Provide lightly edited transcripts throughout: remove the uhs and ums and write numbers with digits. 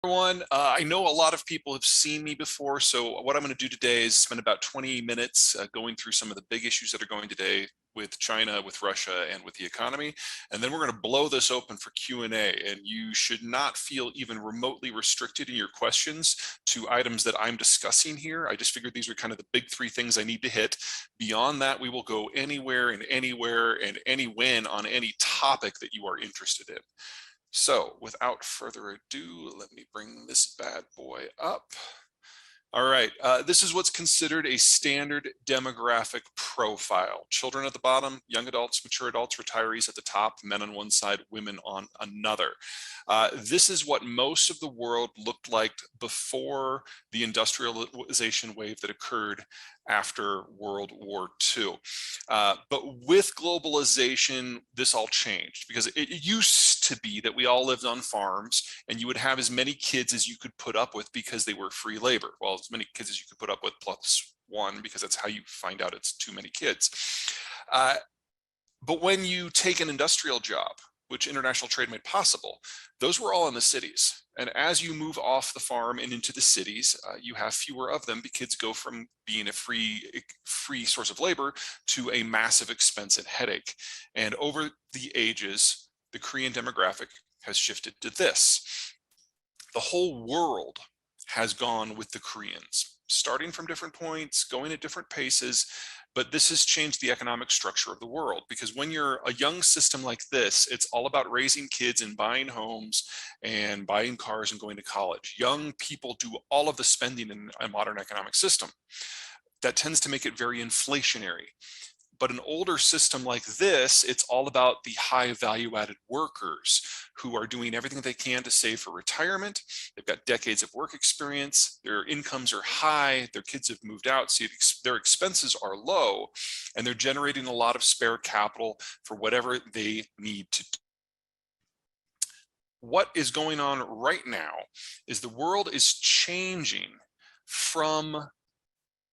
Everyone. I know a lot of people have seen me before, so what I'm going to do today is spend about 20 minutes going through some of the big issues that are going today with China, with Russia, and with the economy. And then we're going to blow this open for Q&A, and you should not feel even remotely restricted in your questions to items that I'm discussing here. I just figured these were kind of the big three things I need to hit. Beyond that, we will go anywhere and any when on any topic that you are interested in. So without further ado, let me bring this bad boy up. All right, this is what's considered a standard demographic profile. Children at the bottom, young adults, mature adults, retirees at the top, men on one side, women on another. This is what most of the world looked like before the industrialization wave that occurred after World War II. But with globalization, this all changed because it used to be that we all lived on farms and you would have as many kids as you could put up with because they were free labor. Well, as many kids as you could put up with plus one, because that's how you find out it's too many kids. But when you take an industrial job, which international trade made possible, those were all in the cities. And as you move off the farm and into the cities, you have fewer of them. The kids go from being a free source of labor to a massive expense and headache. And over the ages, the Korean demographic has shifted to this. The whole world has gone with the Koreans, starting from different points, going at different paces, but this has changed the economic structure of the world, because when you're a young system like this, it's all about raising kids and buying homes and buying cars and going to college. Young people do all of the spending in a modern economic system. That tends to make it very inflationary. But an older system like this, it's all about the high value added workers who are doing everything they can to save for retirement. They've got decades of work experience, their incomes are high, their kids have moved out, so their expenses are low, and they're generating a lot of spare capital for whatever they need to do. What is going on right now is the world is changing from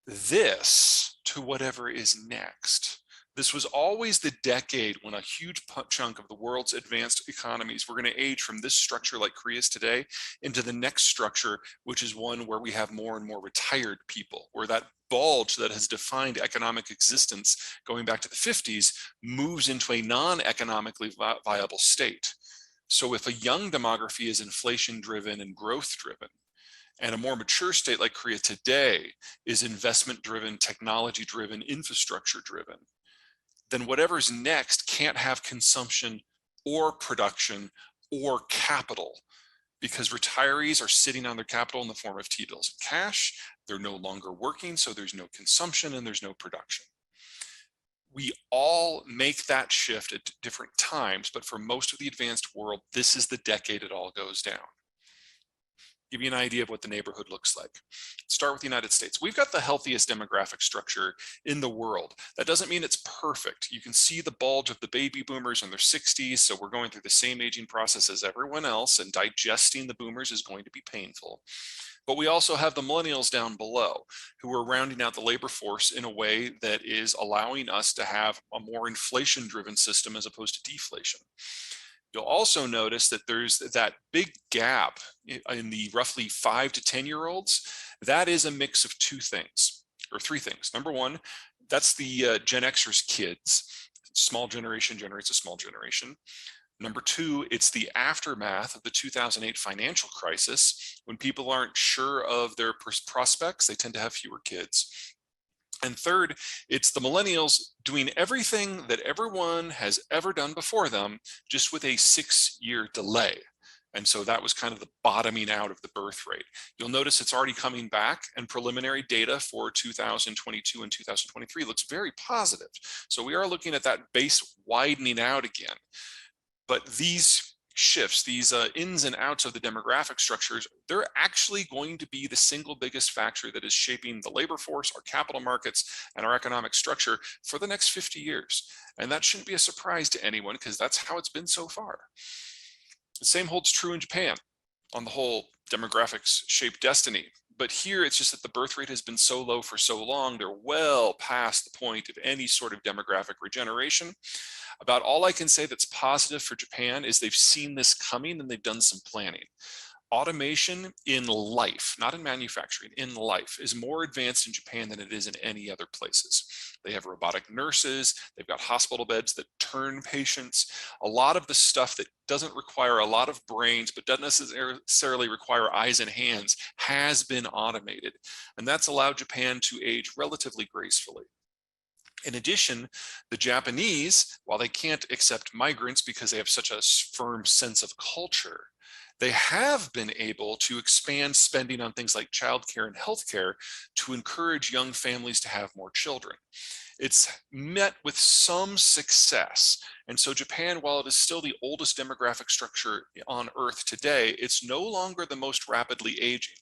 this to whatever is next. This was always the decade when a huge chunk of the world's advanced economies were going to age from this structure like Korea's today into the next structure, which is one where we have more and more retired people, where that bulge that has defined economic existence going back to the 50s moves into a non-economically viable state. So if a young demography is inflation driven and growth driven, and a more mature state like Korea today is investment driven, technology driven, infrastructure driven, then whatever's next can't have consumption or production or capital, because retirees are sitting on their capital in the form of T-bills and cash. They're no longer working, so there's no consumption and there's no production. We all make that shift at different times, but for most of the advanced world, this is the decade it all goes down. Give you an idea of what the neighborhood looks like. Start with the United States. We've got the healthiest demographic structure in the world. That doesn't mean it's perfect. You can see the bulge of the baby boomers in their 60s, so we're going through the same aging process as everyone else, and digesting the boomers is going to be painful. But we also have the millennials down below, who are rounding out the labor force in a way that is allowing us to have a more inflation-driven system as opposed to deflation. You'll also notice that there's that big gap in the roughly 5 to 10-year-olds. That is a mix of two things, or three things. Number one, that's the Gen Xers kids. Small generation generates a small generation. Number two, it's the aftermath of the 2008 financial crisis. When people aren't sure of their prospects, they tend to have fewer kids. And third, it's the millennials doing everything that everyone has ever done before them, just with a 6-year delay. And so that was kind of the bottoming out of the birth rate. You'll notice it's already coming back, and preliminary data for 2022 and 2023 looks very positive. So we are looking at that base widening out again. But these shifts, these ins and outs of the demographic structures, they're actually going to be the single biggest factor that is shaping the labor force, our capital markets, and our economic structure for the next 50 years. And that shouldn't be a surprise to anyone, because that's how it's been so far. The same holds true in Japan. On the whole, demographics shape destiny. But here it's just that the birth rate has been so low for so long, they're well past the point of any sort of demographic regeneration. About all I can say that's positive for Japan is they've seen this coming and they've done some planning. Automation in life, not in manufacturing, in life, is more advanced in Japan than it is in any other places. They have robotic nurses, they've got hospital beds that turn patients. A lot of the stuff that doesn't require a lot of brains, but doesn't necessarily require eyes and hands, has been automated. And that's allowed Japan to age relatively gracefully. In addition, the Japanese, while they can't accept migrants because they have such a firm sense of culture, they have been able to expand spending on things like childcare and healthcare to encourage young families to have more children. It's met with some success. And so Japan, while it is still the oldest demographic structure on Earth today, it's no longer the most rapidly aging.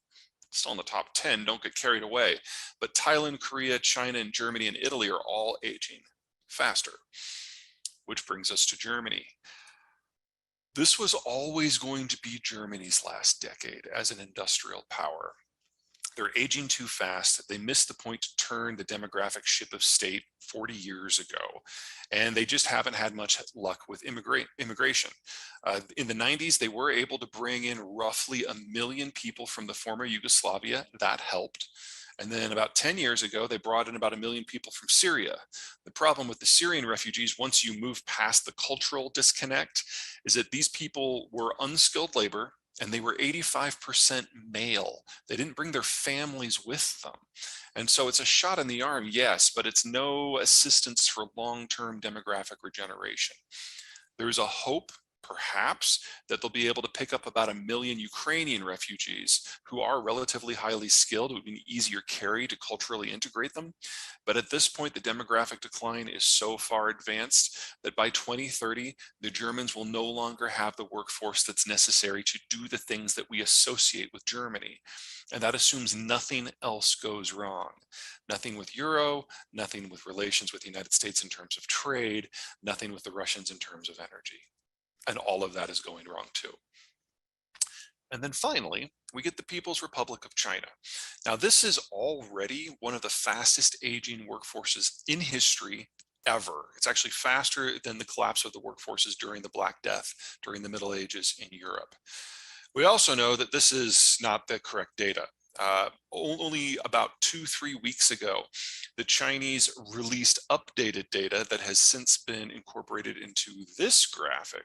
It's still in the top 10, don't get carried away. But Thailand, Korea, China, and Germany and Italy are all aging faster, which brings us to Germany. This was always going to be Germany's last decade as an industrial power. They're aging too fast. They missed the point to turn the demographic ship of state 40 years ago. And they just haven't had much luck with immigration. In the 90s, they were able to bring in roughly 1 million people from the former Yugoslavia. That helped. And then about 10 years ago, they brought in about 1 million people from Syria. The problem with the Syrian refugees, once you move past the cultural disconnect, is that these people were unskilled labor and they were 85% male. They didn't bring their families with them. And so it's a shot in the arm, yes, but it's no assistance for long-term demographic regeneration. There's a hope, perhaps, that they'll be able to pick up about 1 million Ukrainian refugees who are relatively highly skilled. It would be an easier carry to culturally integrate them. But at this point, the demographic decline is so far advanced that by 2030, the Germans will no longer have the workforce that's necessary to do the things that we associate with Germany. And that assumes nothing else goes wrong. Nothing with Euro, nothing with relations with the United States in terms of trade, nothing with the Russians in terms of energy. And all of that is going wrong too. And then finally, we get the People's Republic of China. Now, this is already one of the fastest aging workforces in history ever. It's actually faster than the collapse of the workforces during the Black Death, during the Middle Ages in Europe. We also know that this is not the correct data. Only about 2-3 weeks ago, the Chinese released updated data that has since been incorporated into this graphic,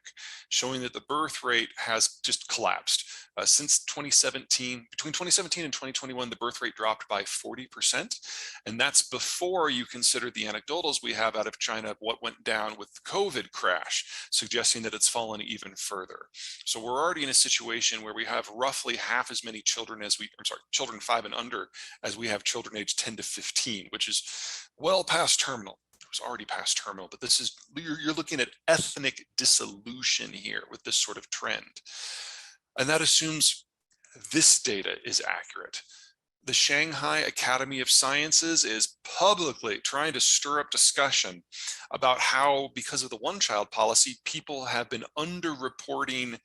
showing that the birth rate has just collapsed. Since 2017, between 2017 and 2021, the birth rate dropped by 40%. And that's before you consider the anecdotals we have out of China of what went down with the COVID crash, suggesting that it's fallen even further. So we're already in a situation where we have roughly half as many children as children 5 and under as we have children aged 10 to 15, which is well past terminal. It was already past terminal, but this is, you're looking at ethnic dissolution here with this sort of trend. And that assumes this data is accurate. The Shanghai Academy of Sciences is publicly trying to stir up discussion about how, because of the one-child policy, people have been over-reporting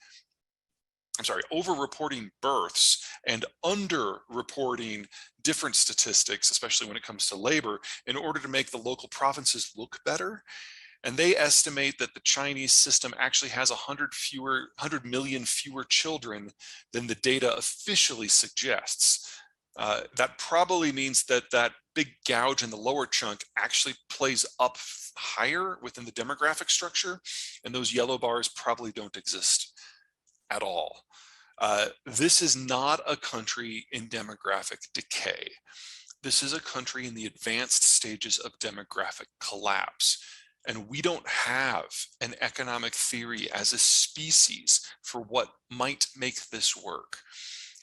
births and under-reporting different statistics, especially when it comes to labor, in order to make the local provinces look better. And they estimate that the Chinese system actually has 100 million fewer children than the data officially suggests. That probably means that that big gouge in the lower chunk actually plays up higher within the demographic structure, and those yellow bars probably don't exist at all. This is not a country in demographic decay. This is a country in the advanced stages of demographic collapse. And we don't have an economic theory as a species for what might make this work.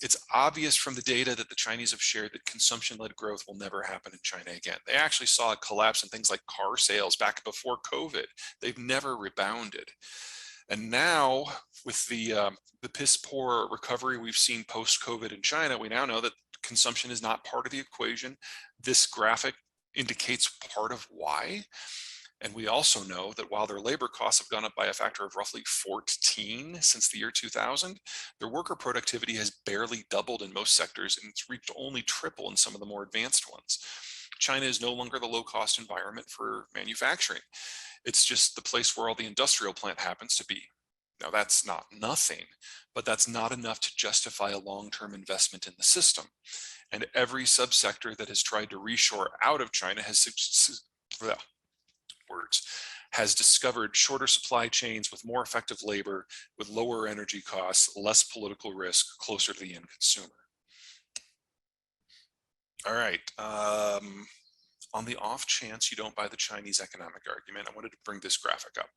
It's obvious from the data that the Chinese have shared that consumption-led growth will never happen in China again. They actually saw a collapse in things like car sales back before COVID. They've never rebounded. And now, with the piss poor recovery we've seen post-COVID in China, we now know that consumption is not part of the equation. This graphic indicates part of why. And we also know that while their labor costs have gone up by a factor of roughly 14 since the year 2000, their worker productivity has barely doubled in most sectors, and it's reached only triple in some of the more advanced ones. China is no longer the low-cost environment for manufacturing. It's just the place where all the industrial plant happens to be. Now, that's not nothing, but that's not enough to justify a long-term investment in the system. And every subsector that has tried to reshore out of China has discovered shorter supply chains with more effective labor, with lower energy costs, less political risk, closer to the end consumer. All right. On the off chance you don't buy the Chinese economic argument, I wanted to bring this graphic up.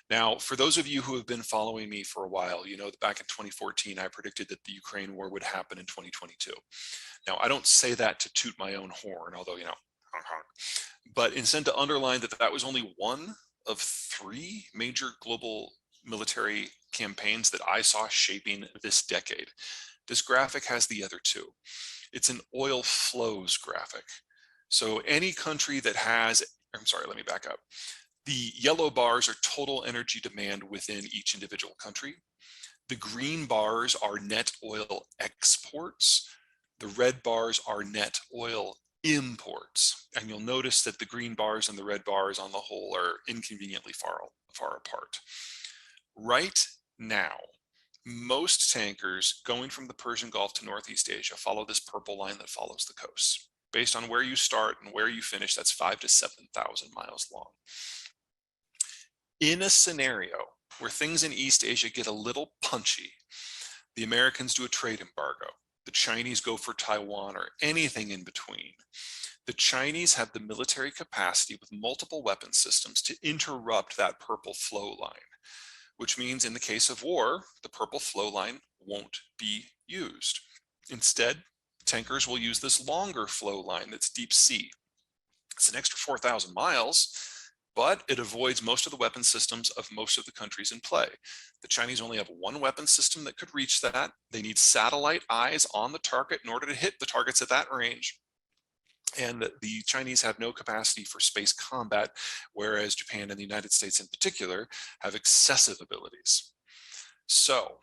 Now, for those of you who have been following me for a while, you know that back in 2014, I predicted that the Ukraine war would happen in 2022. Now, I don't say that to toot my own horn, although, you know, honk, honk, but instead to underline that that was only one of three major global military campaigns that I saw shaping this decade. This graphic has the other two. It's an oil flows graphic. So any country that has, I'm sorry, let me back up. The yellow bars are total energy demand within each individual country. The green bars are net oil exports. The red bars are net oil imports. And you'll notice that the green bars and the red bars on the whole are inconveniently far apart. Right now, most tankers going from the Persian Gulf to Northeast Asia follow this purple line that follows the coast. Based on where you start and where you finish, that's 5,000 to 7,000 miles long. In a scenario where things in East Asia get a little punchy, the Americans do a trade embargo, the Chinese go for Taiwan, or anything in between. The Chinese have the military capacity with multiple weapon systems to interrupt that purple flow line, which means in the case of war, the purple flow line won't be used. Instead, tankers will use this longer flow line that's deep sea. It's an extra 4,000 miles, but it avoids most of the weapon systems of most of the countries in play. The Chinese only have one weapon system that could reach that. They need satellite eyes on the target in order to hit the targets at that range. And the Chinese have no capacity for space combat, whereas Japan and the United States in particular have excessive abilities. So,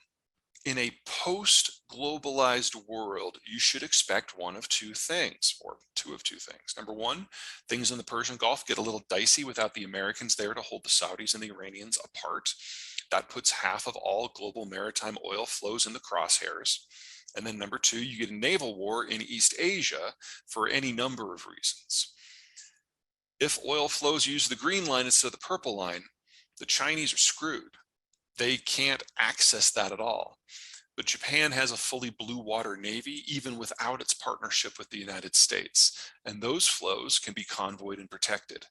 in a post-globalized world, you should expect one of two things, or two of two things. Number one, things in the Persian Gulf get a little dicey without the Americans there to hold the Saudis and the Iranians apart. That puts half of all global maritime oil flows in the crosshairs. And then number two, you get a naval war in East Asia for any number of reasons. If oil flows use the green line instead of the purple line, the Chinese are screwed. They can't access that at all. But Japan has a fully blue water navy, even without its partnership with the United States. And those flows can be convoyed and protected.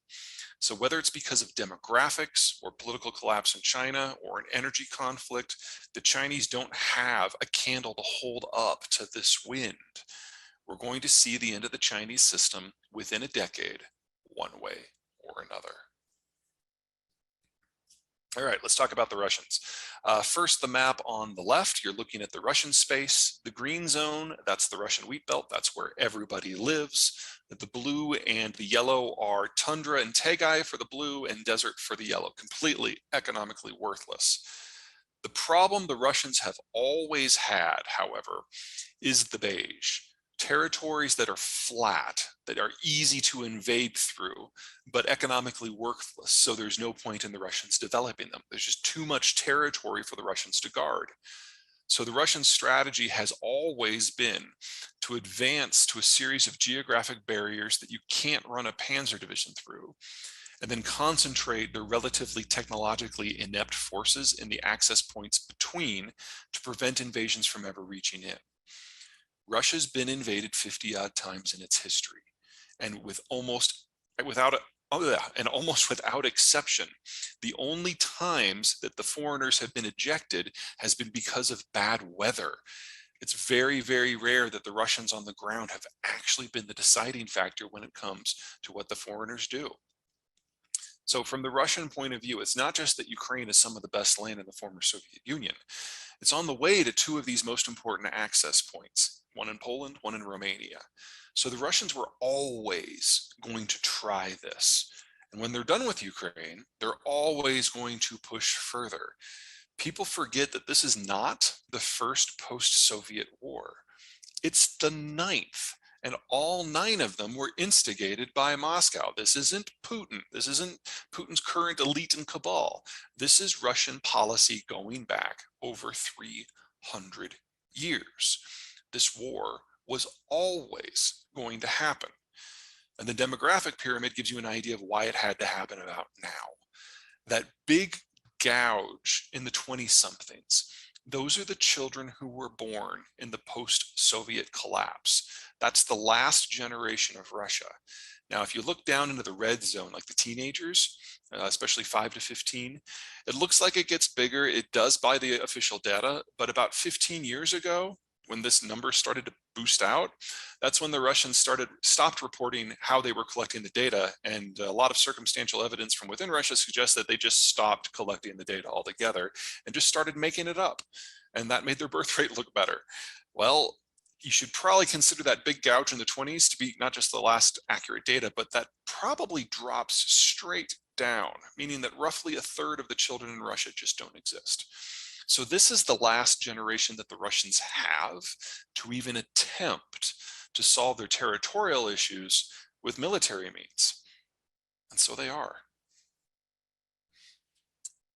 So whether it's because of demographics or political collapse in China or an energy conflict, the Chinese don't have a candle to hold up to this wind. We're going to see the end of the Chinese system within a decade, one way or another. All right, let's talk about the Russians. First, the map on the left, you're looking at the Russian space. The green zone, that's the Russian wheat belt. That's where everybody lives. The blue and the yellow are tundra and taigai for the blue and desert for the yellow, completely economically worthless. The problem the Russians have always had, however, is the beige. Territories that are flat, that are easy to invade through, but economically worthless. So there's no point in the Russians developing them. There's just too much territory for the Russians to guard. So the Russian strategy has always been to advance to a series of geographic barriers that you can't run a panzer division through, and then concentrate their relatively technologically inept forces in the access points between to prevent invasions from ever reaching in. Russia's been invaded 50 odd times in its history, and almost without exception, the only times that the foreigners have been ejected has been because of bad weather. It's very, very rare that the Russians on the ground have actually been the deciding factor when it comes to what the foreigners do. So from the Russian point of view, it's not just that Ukraine is some of the best land in the former Soviet Union. It's on the way to two of these most important access points, one in Poland, one in Romania. So the Russians were always going to try this. And when they're done with Ukraine, they're always going to push further. People forget that this is not the first post-Soviet war. It's the ninth. and all 9 of them were instigated by Moscow. This isn't Putin. This isn't Putin's current elite and cabal. This is Russian policy going back over 300 years. This war was always going to happen. And the demographic pyramid gives you an idea of why it had to happen about now. That big gouge in the 20-somethings, those are the children who were born in the post-Soviet collapse. That's the last generation of Russia. Now, if you look down into the red zone, like the teenagers, especially 5 to 15, it looks like it gets bigger. It does by the official data, but about 15 years ago, when this number started to boost out, that's when the Russians stopped reporting how they were collecting the data. And a lot of circumstantial evidence from within Russia suggests that they just stopped collecting the data altogether and just started making it up. And that made their birth rate look better. Well, you should probably consider that big gouge in the 20s to be not just the last accurate data, but that probably drops straight down, meaning that roughly a third of the children in Russia just don't exist. So this is the last generation that the Russians have to even attempt to solve their territorial issues with military means. And so they are.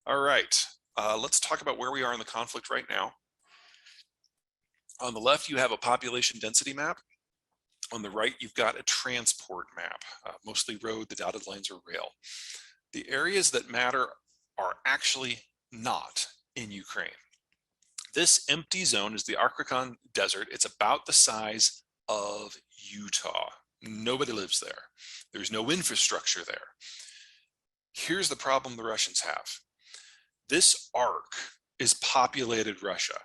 All right, let's talk about where we are in the conflict right now. On the left, you have a population density map. On the right, you've got a transport map, mostly road, the dotted lines are rail. The areas that matter are actually not in Ukraine. This empty zone is the Arkansas Desert. It's about the size of Utah. Nobody lives there. There's no infrastructure there. Here's the problem the Russians have. This arc is populated Russia,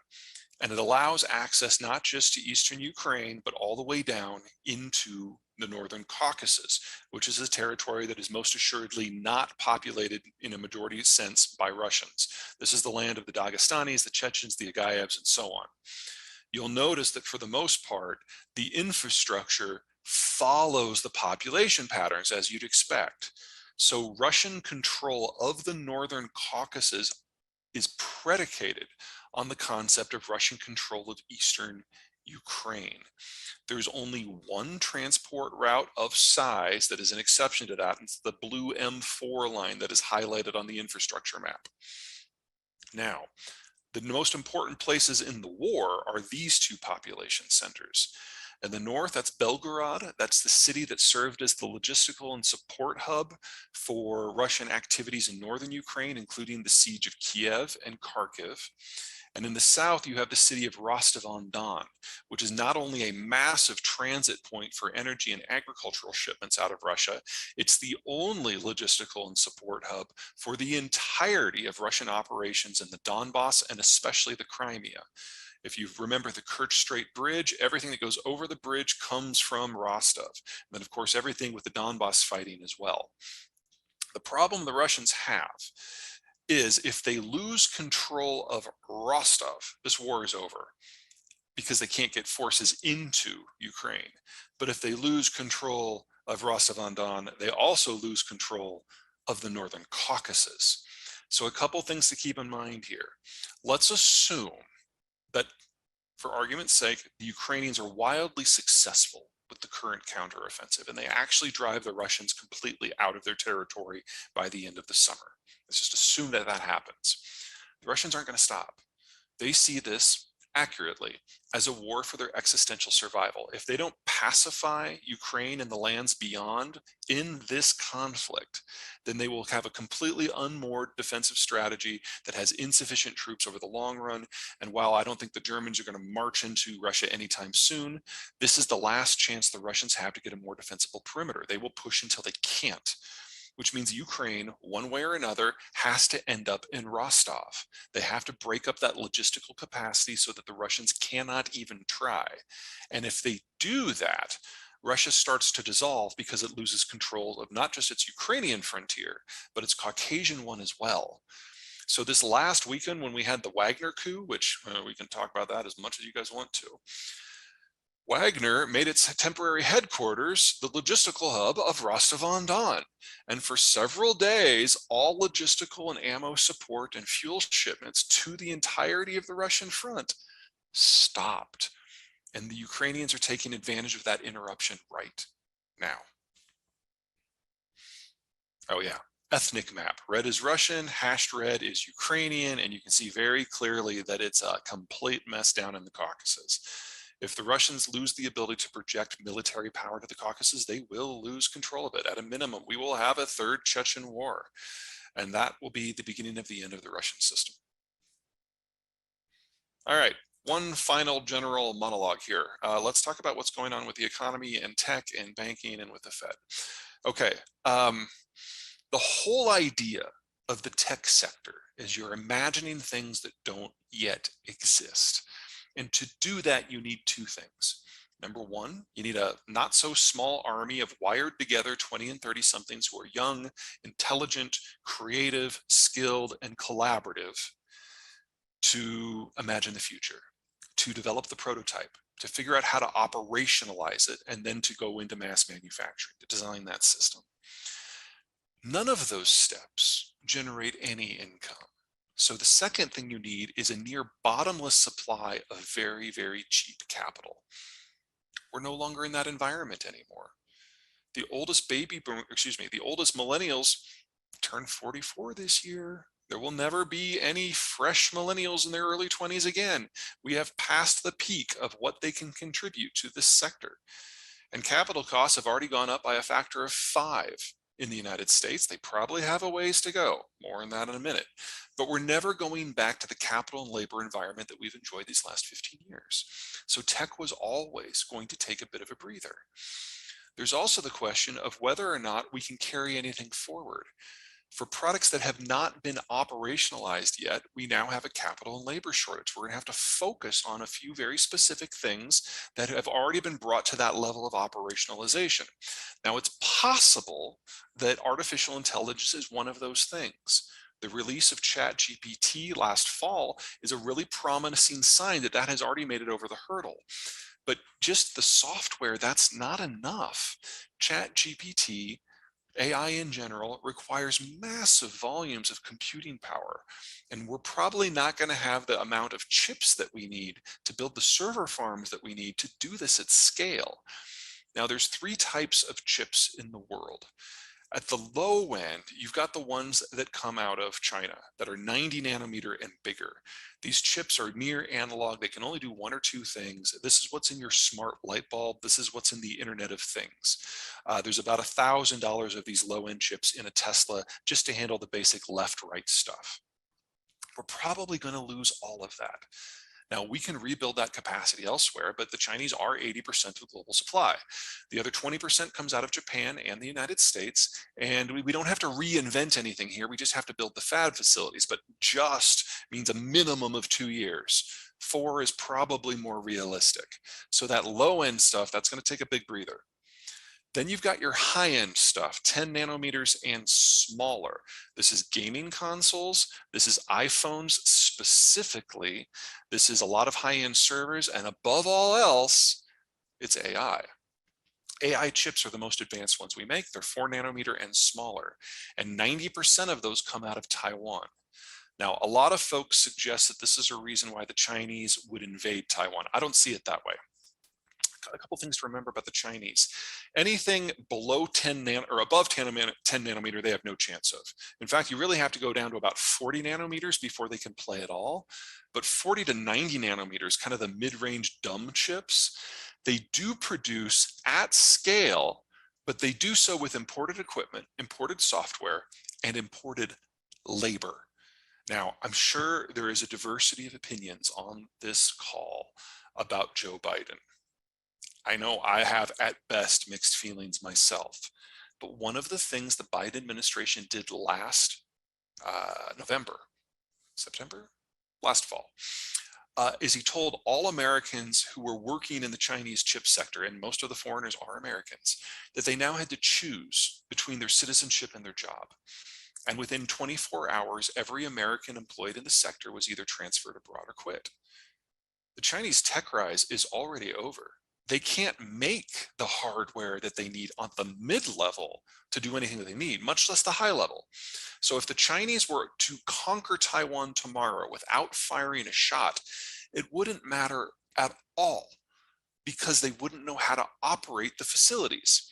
and it allows access not just to eastern Ukraine, but all the way down into the northern Caucasus, which is a territory that is most assuredly not populated in a majority sense by Russians. This is the land of the Dagestanis, the Chechens, the Agayevs, and so on. You'll notice that for the most part, the infrastructure follows the population patterns as you'd expect. So Russian control of the northern Caucasus is predicated on the concept of Russian control of eastern Ukraine. There's only one transport route of size that is an exception to that. It's the blue M4 line that is highlighted on the infrastructure map. Now, the most important places in the war are these 2 population centers. In the north, that's Belgorod. That's the city that served as the logistical and support hub for Russian activities in northern Ukraine, including the siege of Kiev and Kharkiv. And in the south, you have the city of Rostov-on-Don, which is not only a massive transit point for energy and agricultural shipments out of Russia, it's the only logistical and support hub for the entirety of Russian operations in the Donbass and especially the Crimea. If you remember the Kerch Strait Bridge, everything that goes over the bridge comes from Rostov. And then, of course, everything with the Donbass fighting as well. The problem the Russians have is if they lose control of Rostov, this war is over because they can't get forces into Ukraine. But if they lose control of Rostov-on-Don, they also lose control of the northern Caucasus. So a couple things to keep in mind here. Let's assume that, for argument's sake, the Ukrainians are wildly successful with the current counteroffensive, and they actually drive the Russians completely out of their territory by the end of the summer. Let's just assume that that happens. The Russians aren't going to stop. They see this accurately as a war for their existential survival. If they don't pacify Ukraine and the lands beyond in this conflict, then they will have a completely unmoored defensive strategy that has insufficient troops over the long run. And while I don't think the Germans are going to march into Russia anytime soon, this is the last chance the Russians have to get a more defensible perimeter. They will push until they can't, which means Ukraine, one way or another, has to end up in Rostov. They have to break up that logistical capacity so that the Russians cannot even try. And if they do that, Russia starts to dissolve because it loses control of not just its Ukrainian frontier, but its Caucasian one as well. So this last weekend when we had the Wagner coup, which we can talk about that as much as you guys want to, Wagner made its temporary headquarters the logistical hub of Rostov-on-Don. And for several days, all logistical and ammo support and fuel shipments to the entirety of the Russian front stopped. And the Ukrainians are taking advantage of that interruption right now. Oh yeah, ethnic map. Red is Russian, hashed red is Ukrainian, and you can see very clearly that it's a complete mess down in the Caucasus. If the Russians lose the ability to project military power to the Caucasus, they will lose control of it. At a minimum, we will have a third Chechen war, and that will be the beginning of the end of the Russian system. All right, one final general monologue here. Let's talk about what's going on with the economy and tech and banking and with the Fed. Okay, the whole idea of the tech sector is you're imagining things that don't yet exist. And to do that, you need two things. Number one, you need a not so small army of wired together 20 and 30 somethings who are young, intelligent, creative, skilled, and collaborative to imagine the future, to develop the prototype, to figure out how to operationalize it, and then to go into mass manufacturing, to design that system. None of those steps generate any income. So the second thing you need is a near bottomless supply of very, very cheap capital. We're no longer in that environment anymore. The oldest the oldest millennials turned 44 this year. There will never be any fresh millennials in their early 20s again. We have passed the peak of what they can contribute to this sector. And capital costs have already gone up by a factor of 5 in the United States. They probably have a ways to go. More on that in a minute. But we're never going back to the capital and labor environment that we've enjoyed these last 15 years. So tech was always going to take a bit of a breather. There's also the question of whether or not we can carry anything forward. For products that have not been operationalized yet, we now have a capital and labor shortage. We're going to have to focus on a few very specific things that have already been brought to that level of operationalization. Now, it's possible that artificial intelligence is one of those things. The release of ChatGPT last fall is a really promising sign that that has already made it over the hurdle. But just the software, that's not enough. ChatGPT, AI in general, requires massive volumes of computing power. And we're probably not going to have the amount of chips that we need to build the server farms that we need to do this at scale. Now, there's 3 types of chips in the world. At the low end, you've got the ones that come out of China that are 90 nanometer and bigger. These chips are near analog. They can only do 1 or 2 things. This is what's in your smart light bulb. This is what's in the Internet of Things. There's about $1,000 of these low-end chips in a Tesla just to handle the basic left-right stuff. We're probably going to lose all of that. Now, we can rebuild that capacity elsewhere, but the Chinese are 80% of the global supply. The other 20% comes out of Japan and the United States, and we don't have to reinvent anything here. We just have to build the fab facilities, but just means a minimum of 2 years. 4 is probably more realistic. So that low-end stuff, that's going to take a big breather. Then you've got your high-end stuff, 10 nanometers and smaller. This is gaming consoles. This is iPhones specifically. This is a lot of high-end servers. And above all else, it's AI. AI chips are the most advanced ones we make. They're 4 nanometer and smaller. And 90% of those come out of Taiwan. Now, a lot of folks suggest that this is a reason why the Chinese would invade Taiwan. I don't see it that way. A couple things to remember about the Chinese. Anything below 10 or above 10 nanometer, they have no chance of. In fact, you really have to go down to about 40 nanometers before they can play at all. But 40 to 90 nanometers, kind of the mid-range dumb chips, they do produce at scale, but they do so with imported equipment, imported software, and imported labor. Now, I'm sure there is a diversity of opinions on this call about Joe Biden. I know I have at best mixed feelings myself, but one of the things the Biden administration did last last fall, is he told all Americans who were working in the Chinese chip sector, and most of the foreigners are Americans, that they now had to choose between their citizenship and their job. And within 24 hours, every American employed in the sector was either transferred abroad or quit. The Chinese tech rise is already over. They can't make the hardware that they need on the mid-level to do anything that they need, much less the high level. So if the Chinese were to conquer Taiwan tomorrow without firing a shot, it wouldn't matter at all because they wouldn't know how to operate the facilities.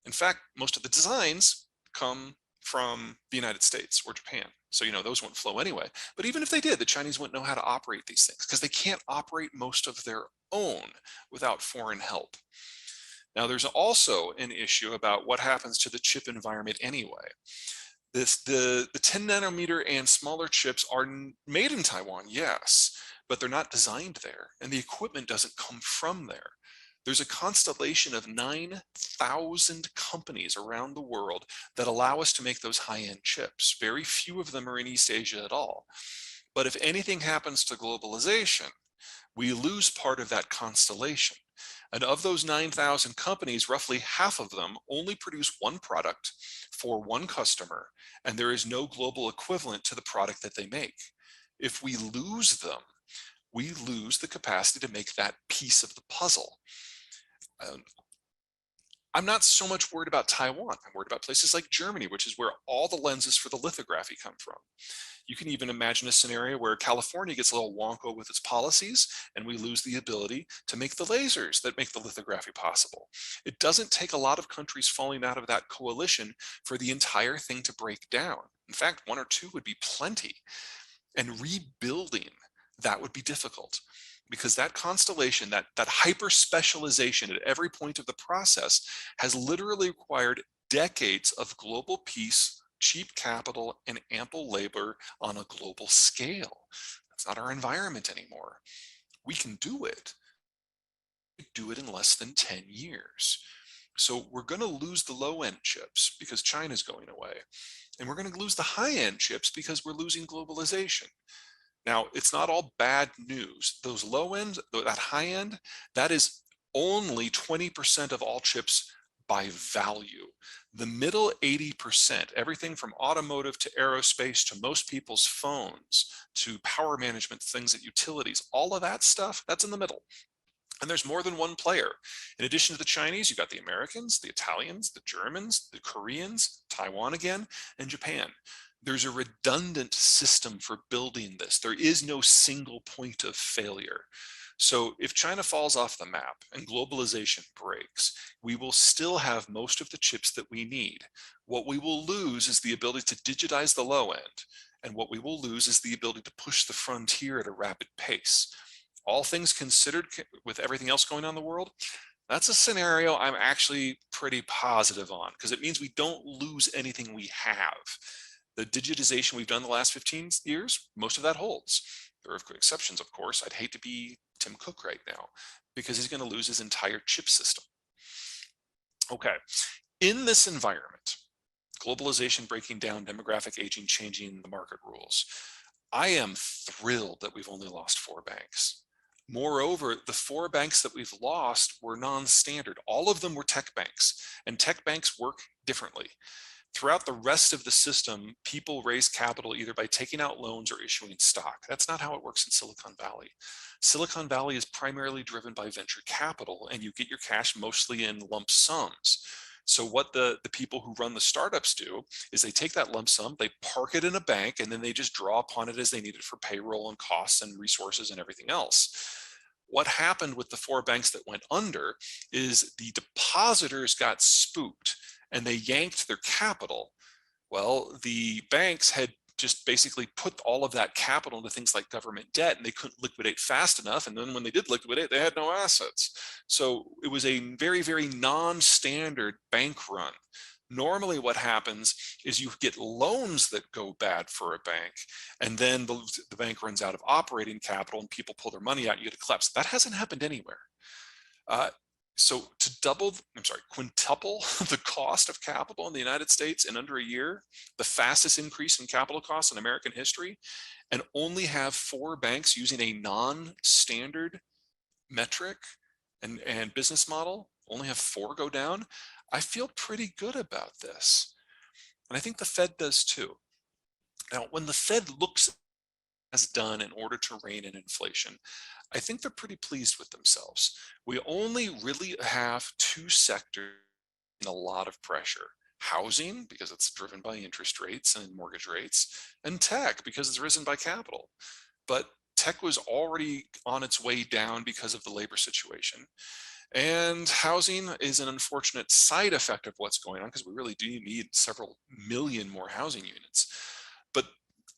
In fact, most of the designs come from the United States or Japan. So, those won't flow anyway. But even if they did, the Chinese wouldn't know how to operate these things because they can't operate most of their own without foreign help. Now, there's also an issue about what happens to the chip environment anyway. The 10 nanometer and smaller chips are made in Taiwan, yes, but they're not designed there, and the equipment doesn't come from there. There's a constellation of 9,000 companies around the world that allow us to make those high-end chips. Very few of them are in East Asia at all. But if anything happens to globalization, we lose part of that constellation. And of those 9,000 companies, roughly half of them only produce one product for one customer, and there is no global equivalent to the product that they make. If we lose them, we lose the capacity to make that piece of the puzzle. I'm not so much worried about Taiwan. I'm worried about places like Germany, which is where all the lenses for the lithography come from. You can even imagine a scenario where California gets a little wonko with its policies and we lose the ability to make the lasers that make the lithography possible. It doesn't take a lot of countries falling out of that coalition for the entire thing to break down. In fact, one or two would be plenty. And rebuilding that would be difficult because that constellation, that hyper specialization at every point of the process has literally required decades of global peace, cheap capital, and ample labor on a global scale. That's not our environment anymore. We can do it. We do it in less than 10 years. So we're going to lose the low-end chips because China's going away. And we're going to lose the high-end chips because we're losing globalization. Now, it's not all bad news. Those low end, that high end, that is only 20% of all chips by value. The middle 80%, everything from automotive to aerospace to most people's phones to power management, things at utilities, all of that stuff, that's in the middle. And there's more than one player. In addition to the Chinese, you've got the Americans, the Italians, the Germans, the Koreans, Taiwan again, and Japan. There's a redundant system for building this. There is no single point of failure. So if China falls off the map and globalization breaks, we will still have most of the chips that we need. What we will lose is the ability to digitize the low end. And what we will lose is the ability to push the frontier at a rapid pace. All things considered, with everything else going on in the world, that's a scenario I'm actually pretty positive on because it means we don't lose anything we have. The digitization we've done the last 15 years, most of that holds. There are exceptions, of course. I'd hate to be Tim Cook right now because he's going to lose his entire chip system. Okay, in this environment, globalization breaking down, demographic aging, changing the market rules, I am thrilled that we've only lost 4 banks. Moreover, the 4 banks that we've lost were non-standard. All of them were tech banks, and tech banks work differently. Throughout the rest of the system, people raise capital either by taking out loans or issuing stock. That's not how it works in Silicon Valley. Silicon Valley is primarily driven by venture capital, and you get your cash mostly in lump sums. So what the people who run the startups do is they take that lump sum, they park it in a bank, and then they just draw upon it as they need it for payroll and costs and resources and everything else. What happened with the 4 banks that went under is the depositors got spooked and they yanked their capital. Well, the banks had just basically put all of that capital into things like government debt, and they couldn't liquidate fast enough. And then when they did liquidate, they had no assets. So it was a very, very non-standard bank run. Normally what happens is you get loans that go bad for a bank, and then the bank runs out of operating capital and people pull their money out, you get a collapse. That hasn't happened anywhere. So to quintuple the cost of capital in the United States in under a year, the fastest increase in capital costs in American history, and only have 4 banks using a non-standard metric and business model, only have 4 go down, I feel pretty good about this. And I think the Fed does too. Now, when the Fed looks has done in order to rein in inflation, I think they're pretty pleased with themselves. We only really have 2 sectors in a lot of pressure. Housing, because it's driven by interest rates and mortgage rates, and tech, because it's risen by capital. But Tech was already on its way down because of the labor situation. And housing is an unfortunate side effect of what's going on, because we really do need several million more housing units. But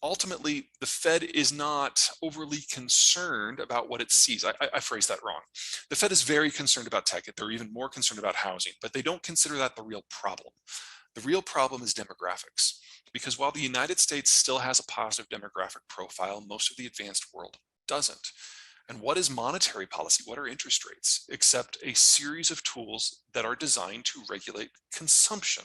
ultimately, the Fed is not overly concerned about what it sees. I phrased that wrong. The Fed is very concerned about tech. They're even more concerned about housing, but they don't consider that the real problem. The real problem is demographics, because while the United States still has a positive demographic profile, most of the advanced world doesn't. And what is monetary policy? What are interest rates? Except a series of tools that are designed to regulate consumption.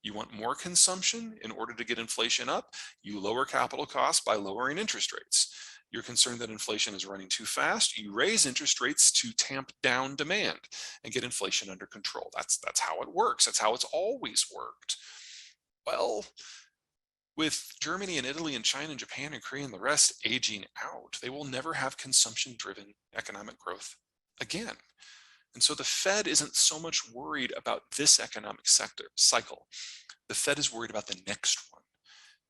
You want more consumption in order to get inflation up, you lower capital costs by lowering interest rates. You're concerned that inflation is running too fast, you raise interest rates to tamp down demand and get inflation under control. That's how it works. That's how it's always worked. Well, with Germany and Italy and China and Japan and Korea and the rest aging out, they will never have consumption-driven economic growth again. And so the Fed isn't so much worried about this economic cycle. The Fed is worried about the next one,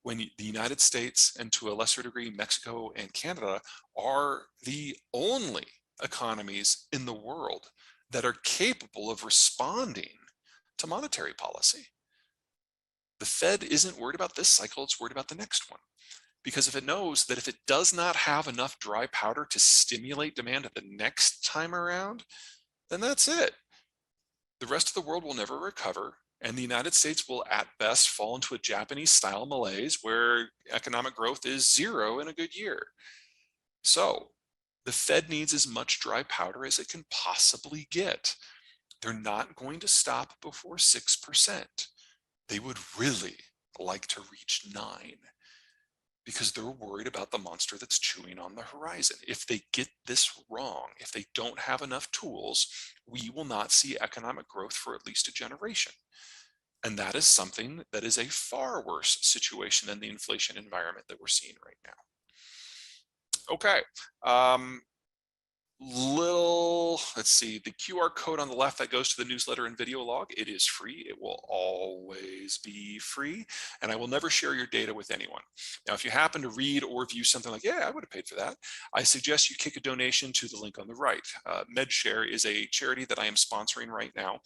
when the United States, and to a lesser degree Mexico and Canada, are the only economies in the world that are capable of responding to monetary policy. The Fed isn't worried about this cycle, it's worried about the next one. Because if it knows that if it does not have enough dry powder to stimulate demand at the next time around, then that's it. The rest of the world will never recover, and the United States will at best fall into a Japanese-style malaise where economic growth is zero in a good year. So the Fed needs as much dry powder as it can possibly get. They're not going to stop before 6%. They would really like to reach 9, because they're worried about the monster that's chewing on the horizon. If they get this wrong, if they don't have enough tools, we will not see economic growth for at least a generation. And that is something that is a far worse situation than the inflation environment that we're seeing right now. Okay. Let's see, the QR code on the left that goes to the newsletter and video log, it is free. It will always be free, and I will never share your data with anyone. Now, if you happen to read or view something like, yeah, I would have paid for that, I suggest you kick a donation to the link on the right. MedShare is a charity that I am sponsoring right now.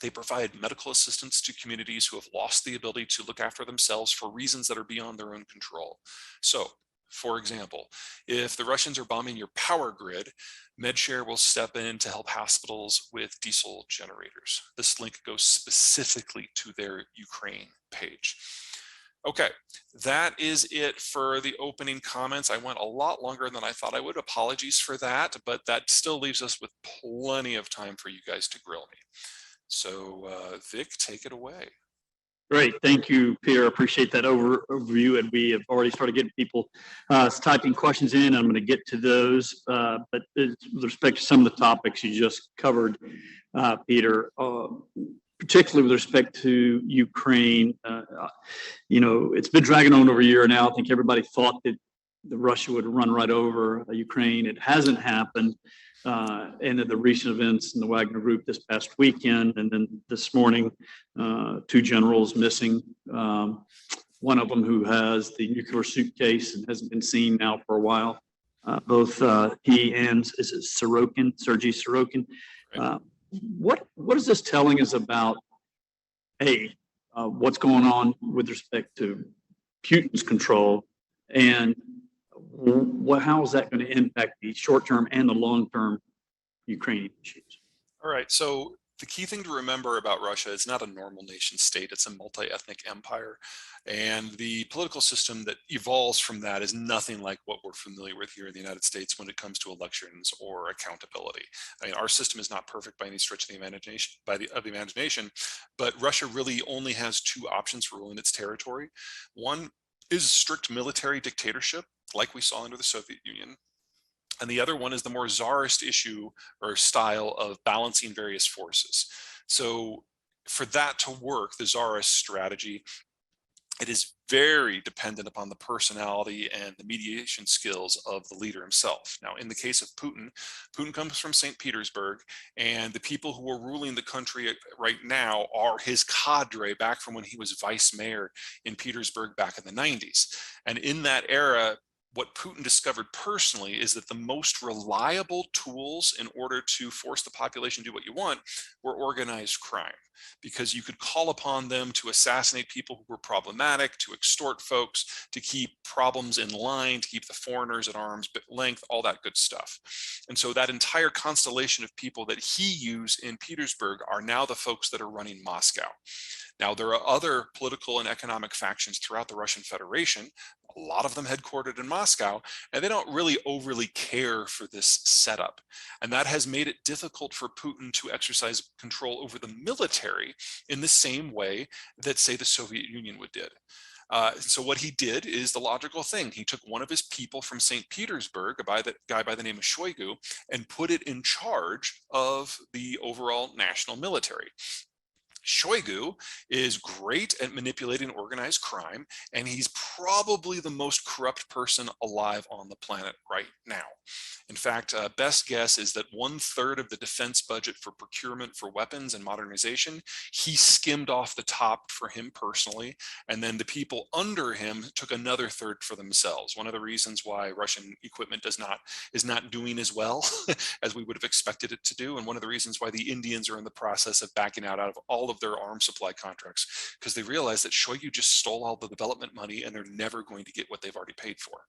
They provide medical assistance to communities who have lost the ability to look after themselves for reasons that are beyond their own control. So, for example, if the Russians are bombing your power grid, MedShare will step in to help hospitals with diesel generators. This link goes specifically to their Ukraine page. Okay, that is it for the opening comments. I went a lot longer than I thought I would. Apologies for that, but that still leaves us with plenty of time for you guys to grill me. So Vic, take it away. Great, thank you, Peter. Appreciate that overview, and we have already started getting people typing questions in. I'm going to get to those, but with respect to some of the topics you just covered, Peter, particularly with respect to Ukraine, it's been dragging on over a year now. I think everybody thought that Russia would run right over Ukraine. It hasn't happened. And the recent events in the Wagner Group this past weekend, and then this morning, 2 generals missing. One of them who has the nuclear suitcase and hasn't been seen now for a while. Both he and is it Sergei Sorokin. What is this telling us about what's going on with respect to Putin's control, and how is that going to impact the short-term and the long-term Ukrainian issues? All right, so the key thing to remember about Russia is not a normal nation state, it's a multi-ethnic empire. And the political system that evolves from that is nothing like what we're familiar with here in the United States when it comes to elections or accountability. I mean, our system is not perfect by any stretch of the imagination, but Russia really only has 2 options for ruling its territory. One is strict military dictatorship, like we saw under the Soviet Union. And the other one is the more czarist issue or style of balancing various forces. So for that to work, the czarist strategy, it is very dependent upon the personality and the mediation skills of the leader himself. Now, in the case of Putin, Putin comes from St. Petersburg, and the people who are ruling the country right now are his cadre back from when he was vice mayor in Petersburg back in the 90s. And in that era, what Putin discovered personally is that the most reliable tools in order to force the population to do what you want were organized crime, because you could call upon them to assassinate people who were problematic, to extort folks, to keep problems in line, to keep the foreigners at arm's length, all that good stuff. And so that entire constellation of people that he used in Petersburg are now the folks that are running Moscow. Now, there are other political and economic factions throughout the Russian Federation, a lot of them headquartered in Moscow, and they don't really overly care for this setup. And that has made it difficult for Putin to exercise control over the military in the same way that, say, the Soviet Union would did. So what he did is the logical thing. He took one of his people from St. Petersburg, a guy by the name of Shoigu, and put it in charge of the overall national military. Shoigu is great at manipulating organized crime, and he's probably the most corrupt person alive on the planet right now. In fact, best guess is that 1/3 of the defense budget for procurement for weapons and modernization, he skimmed off the top for him personally, and then the people under him took another third for themselves. One of the reasons why Russian equipment is not doing as well as we would have expected it to do, and one of the reasons why the Indians are in the process of backing out of all of their arms supply contracts, because they realize that Shoigu just stole all the development money and they're never going to get what they've already paid for.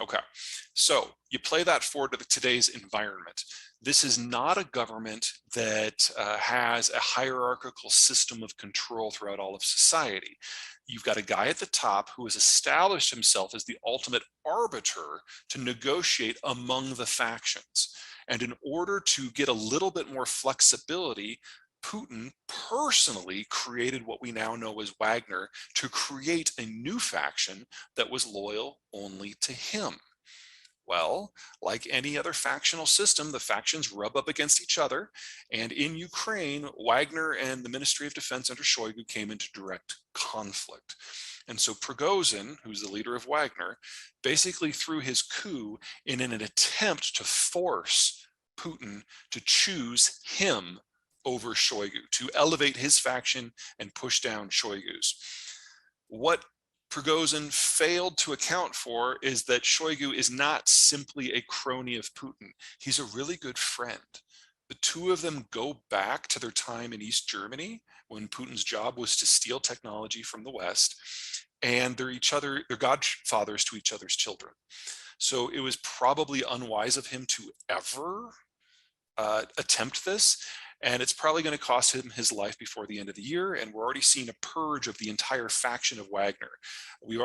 Okay, so you play that forward to today's environment. This is not a government that has a hierarchical system of control throughout all of society. You've got a guy at the top who has established himself as the ultimate arbiter to negotiate among the factions. And in order to get a little bit more flexibility, Putin personally created what we now know as Wagner to create a new faction that was loyal only to him. Well, like any other factional system, the factions rub up against each other. And in Ukraine, Wagner and the Ministry of Defense under Shoigu came into direct conflict. And so Prigozhin, who's the leader of Wagner, basically threw his coup in an attempt to force Putin to choose him over Shoigu, to elevate his faction and push down Shoigu's. What Prigozhin failed to account for is that Shoigu is not simply a crony of Putin. He's a really good friend. The two of them go back to their time in East Germany when Putin's job was to steal technology from the West, and they're godfathers to each other's children. So it was probably unwise of him to ever attempt this. And it's probably going to cost him his life before the end of the year. And we're already seeing a purge of the entire faction of Wagner. We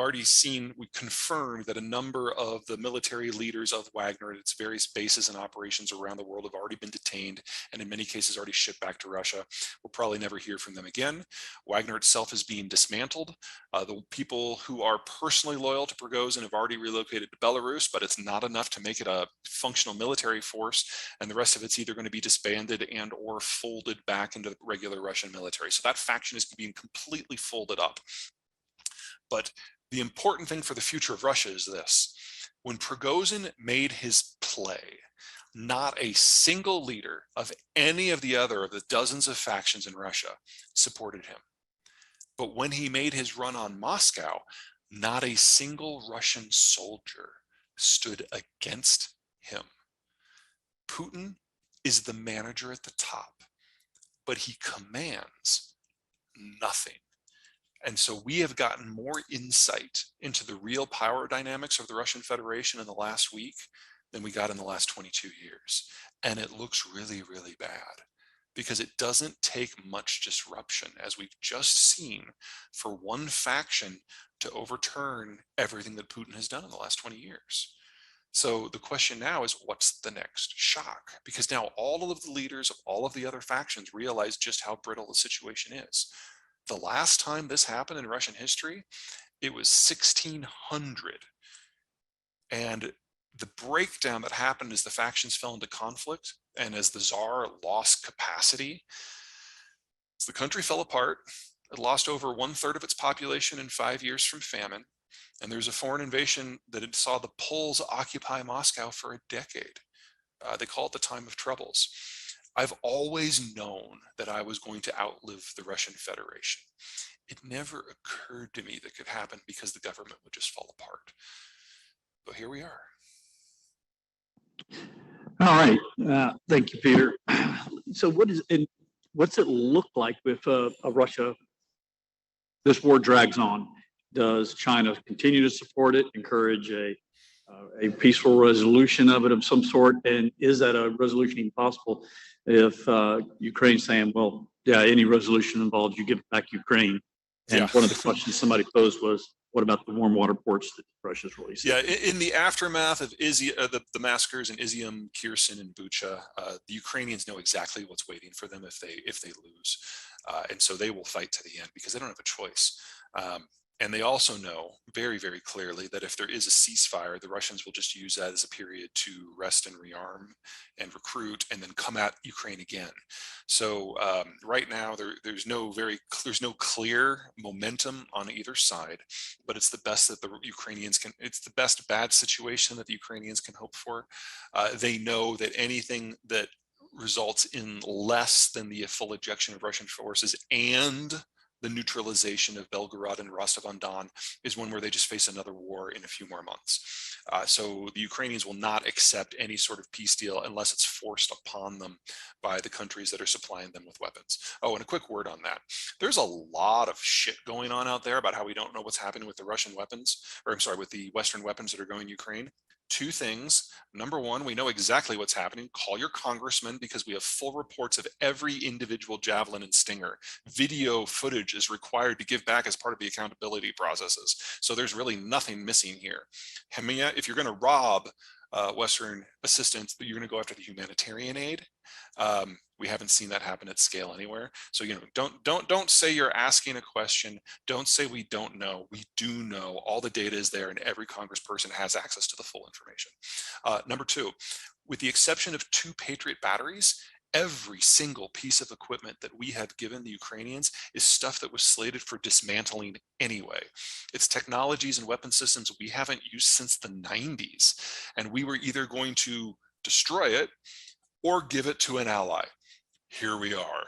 confirmed that a number of the military leaders of Wagner at its various bases and operations around the world have already been detained, and in many cases already shipped back to Russia. We'll probably never hear from them again. Wagner itself is being dismantled. The people who are personally loyal to Prigozhin have already relocated to Belarus, but it's not enough to make it a functional military force, and the rest of it's either going to be disbanded and or folded back into the regular Russian military. So that faction is being completely folded up. But the important thing for the future of Russia is this. When Prigozhin made his play, not a single leader of any of the dozens of factions in Russia supported him. But when he made his run on Moscow, not a single Russian soldier stood against him. Putin is the manager at the top, but he commands nothing. And so we have gotten more insight into the real power dynamics of the Russian Federation in the last week than we got in the last 22 years. And it looks really, really bad, because it doesn't take much disruption, as we've just seen, for one faction to overturn everything that Putin has done in the last 20 years. So the question now is, what's the next shock? Because now all of the leaders of all of the other factions realize just how brittle the situation is. The last time this happened in Russian history, it was 1600. And the breakdown that happened as the factions fell into conflict and as the Tsar lost capacity, as the country fell apart, it lost over 1/3 of its population in 5 years from famine. And there's a foreign invasion that it saw the Poles occupy Moscow for a decade. They call it the time of troubles. I've always known that I was going to outlive the Russian Federation. It never occurred to me that could happen because the government would just fall apart. So here we are. All right. Thank you, Peter. So what's it look like if Russia, this war drags on? Does China continue to support it, encourage a peaceful resolution of it of some sort? And is that a resolution even possible if Ukraine's saying, well, yeah, any resolution involves you give back Ukraine? Yeah. And one of the questions somebody posed was, what about the warm water ports that Russia's releasing? Yeah, in the aftermath of the massacres in Izium, Kherson, and Bucha, the Ukrainians know exactly what's waiting for them if they lose, and so they will fight to the end because they don't have a choice. And they also know very, very clearly that if there is a ceasefire, the Russians will just use that as a period to rest and rearm and recruit, and then come at Ukraine again. So right now, there's no clear momentum on either side, but it's the best that the Ukrainians can. It's the best bad situation that the Ukrainians can hope for. They know that anything that results in less than the full ejection of Russian forces and the neutralization of Belgorod and Rostov-on-Don is one where they just face another war in a few more months. So the Ukrainians will not accept any sort of peace deal unless it's forced upon them by the countries that are supplying them with weapons. Oh, and a quick word on that. There's a lot of shit going on out there about how we don't know what's happening with the Russian weapons, or I'm sorry, with the Western weapons that are going to Ukraine. Two things. Number one, we know exactly what's happening. Call your congressman because we have full reports of every individual Javelin and Stinger. Video footage is required to give back as part of the accountability processes. So there's really nothing missing here. Hemia, if you're going to rob Western assistance, but you're going to go after the humanitarian aid. We haven't seen that happen at scale anywhere. So don't say you're asking a question. Don't say we don't know. We do know. All the data is there, and every congressperson has access to the full information. Number two, with the exception of 2 Patriot batteries, every single piece of equipment that we have given the Ukrainians is stuff that was slated for dismantling anyway. It's technologies and weapon systems we haven't used since the 90s, and we were either going to destroy it or give it to an ally. Here we are.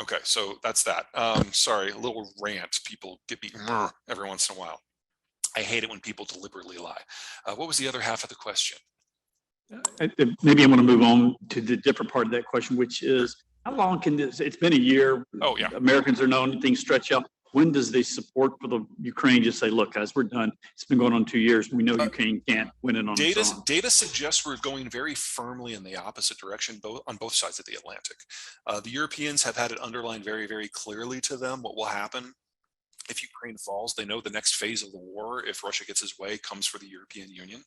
Okay, so that's that. Sorry, a little rant. People get me every once in a while. I hate it when people deliberately lie. What was the other half of the question? Maybe I'm going to move on to the different part of that question, which is how long can this? It's been a year. Oh yeah. Americans are known, things stretch out. When does the support for the Ukraine just say, look, guys, we're done. It's been going on 2 years. We know Ukraine can't win it on its own. Data suggests we're going very firmly in the opposite direction, on both sides of the Atlantic. The Europeans have had it underlined very, very clearly to them what will happen if Ukraine falls. They know the next phase of the war, if Russia gets his way, comes for the European Union.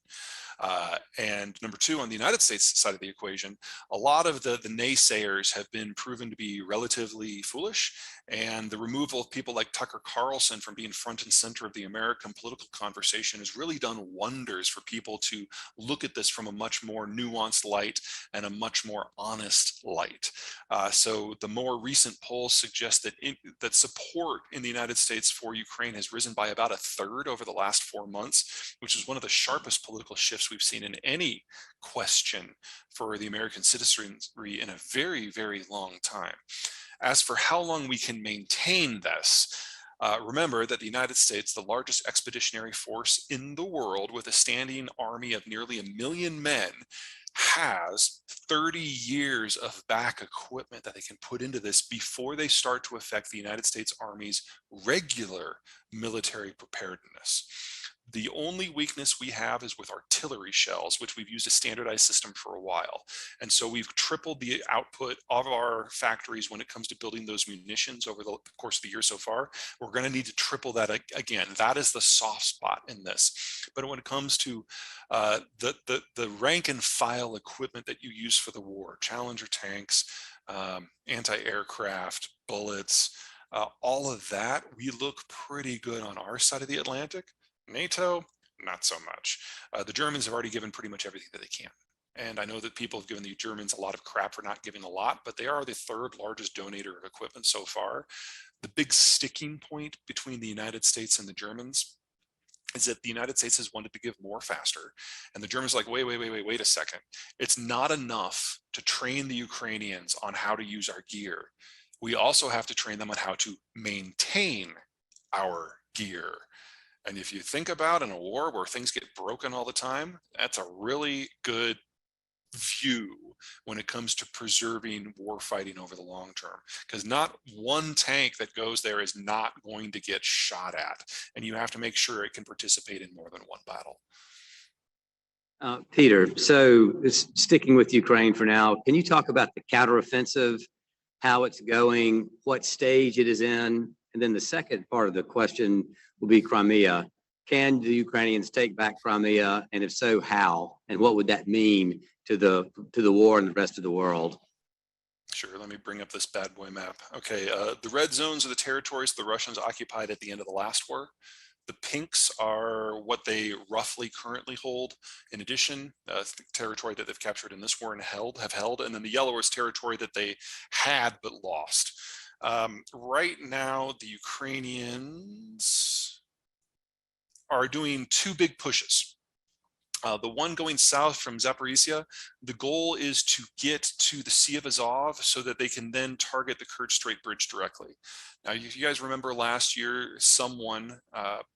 And number two, on the United States side of the equation, a lot of the naysayers have been proven to be relatively foolish, and the removal of people like Tucker Carlson from being front and center of the American political conversation has really done wonders for people to look at this from a much more nuanced light and a much more honest light. So the more recent polls suggest that support in the United States for Ukraine has risen by about 1/3 over the last 4 months, which is one of the sharpest political shifts we've seen in any question for the American citizenry in a very, very long time. As for how long we can maintain this, remember that the United States, the largest expeditionary force in the world with a standing army of nearly 1 million men, has 30 years of back equipment that they can put into this before they start to affect the United States Army's regular military preparedness. The only weakness we have is with artillery shells, which we've used a standardized system for a while. And so we've tripled the output of our factories when it comes to building those munitions over the course of the year so far. We're going to need to triple that again. That is the soft spot in this. But when it comes to the rank and file equipment that you use for the war, Challenger tanks, anti-aircraft, bullets, all of that, we look pretty good on our side of the Atlantic. NATO, not so much. The Germans have already given pretty much everything that they can. And I know that people have given the Germans a lot of crap for not giving a lot, but they are the 3rd largest donator of equipment so far. The big sticking point between the United States and the Germans is that the United States has wanted to give more faster. And the Germans are like, wait a second. It's not enough to train the Ukrainians on how to use our gear. We also have to train them on how to maintain our gear. And if you think about in a war where things get broken all the time, that's a really good view when it comes to preserving war fighting over the long term, because not one tank that goes there is not going to get shot at, and you have to make sure it can participate in more than one battle. Peter, so sticking with Ukraine for now, can you talk about the counteroffensive, how it's going, what stage it is in? And then the second part of the question will be Crimea. Can the Ukrainians take back Crimea? And if so, how? And what would that mean to the war and the rest of the world? Sure, let me bring up this bad boy map. Okay, the red zones are the territories the Russians occupied at the end of the last war. The pinks are what they roughly currently hold. In addition, territory that they've captured in this war and have held, and then the yellow is territory that they had but lost. Right now, the Ukrainians are doing two big pushes. The one going south from Zaporizhia, the goal is to get to the Sea of Azov so that they can then target the Kerch Strait Bridge directly. Now, if you guys remember last year, someone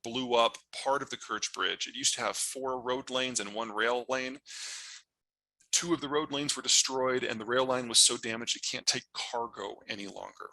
blew up part of the Kerch Bridge. It used to have 4 road lanes and 1 rail lane. 2 of the road lanes were destroyed, and the rail line was so damaged it can't take cargo any longer.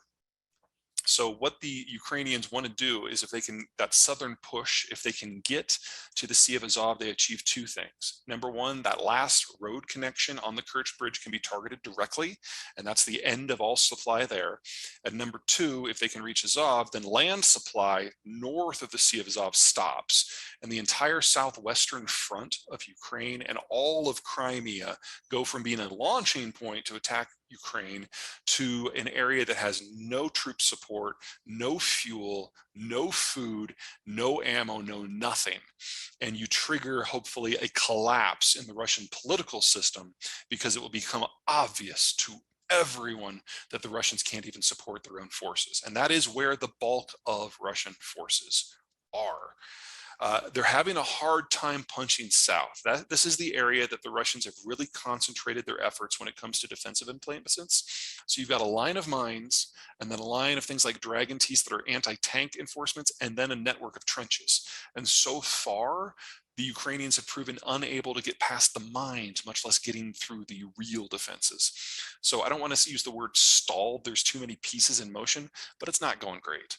So what the Ukrainians want to do is, if they can, that southern push, if they can get to the Sea of Azov, they achieve 2 things. Number one, that last road connection on the Kerch Bridge can be targeted directly, and that's the end of all supply there. And number 2, if they can reach Azov, then land supply north of the Sea of Azov stops, and the entire southwestern front of Ukraine and all of Crimea go from being a launching point to attack Ukraine to an area that has no troop support, no fuel, no food, no ammo, no nothing. And you trigger, hopefully, a collapse in the Russian political system, because it will become obvious to everyone that the Russians can't even support their own forces. And that is where the bulk of Russian forces are. They're having a hard time punching south. This is the area that the Russians have really concentrated their efforts when it comes to defensive emplacements. So you've got a line of mines, and then a line of things like dragon teeth that are anti-tank enforcements, and then a network of trenches. And so far, the Ukrainians have proven unable to get past the mines, much less getting through the real defenses. So I don't want to use the word stalled. There's too many pieces in motion, but it's not going great.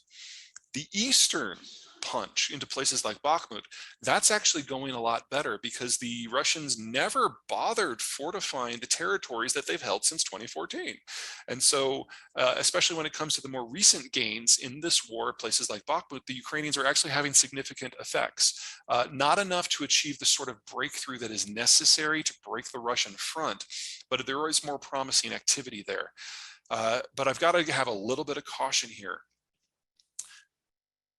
The eastern punch into places like Bakhmut, that's actually going a lot better, because the Russians never bothered fortifying the territories that they've held since 2014. And so, especially when it comes to the more recent gains in this war, places like Bakhmut, the Ukrainians are actually having significant effects. Not enough to achieve the sort of breakthrough that is necessary to break the Russian front, but there is more promising activity there. But I've got to have a little bit of caution here.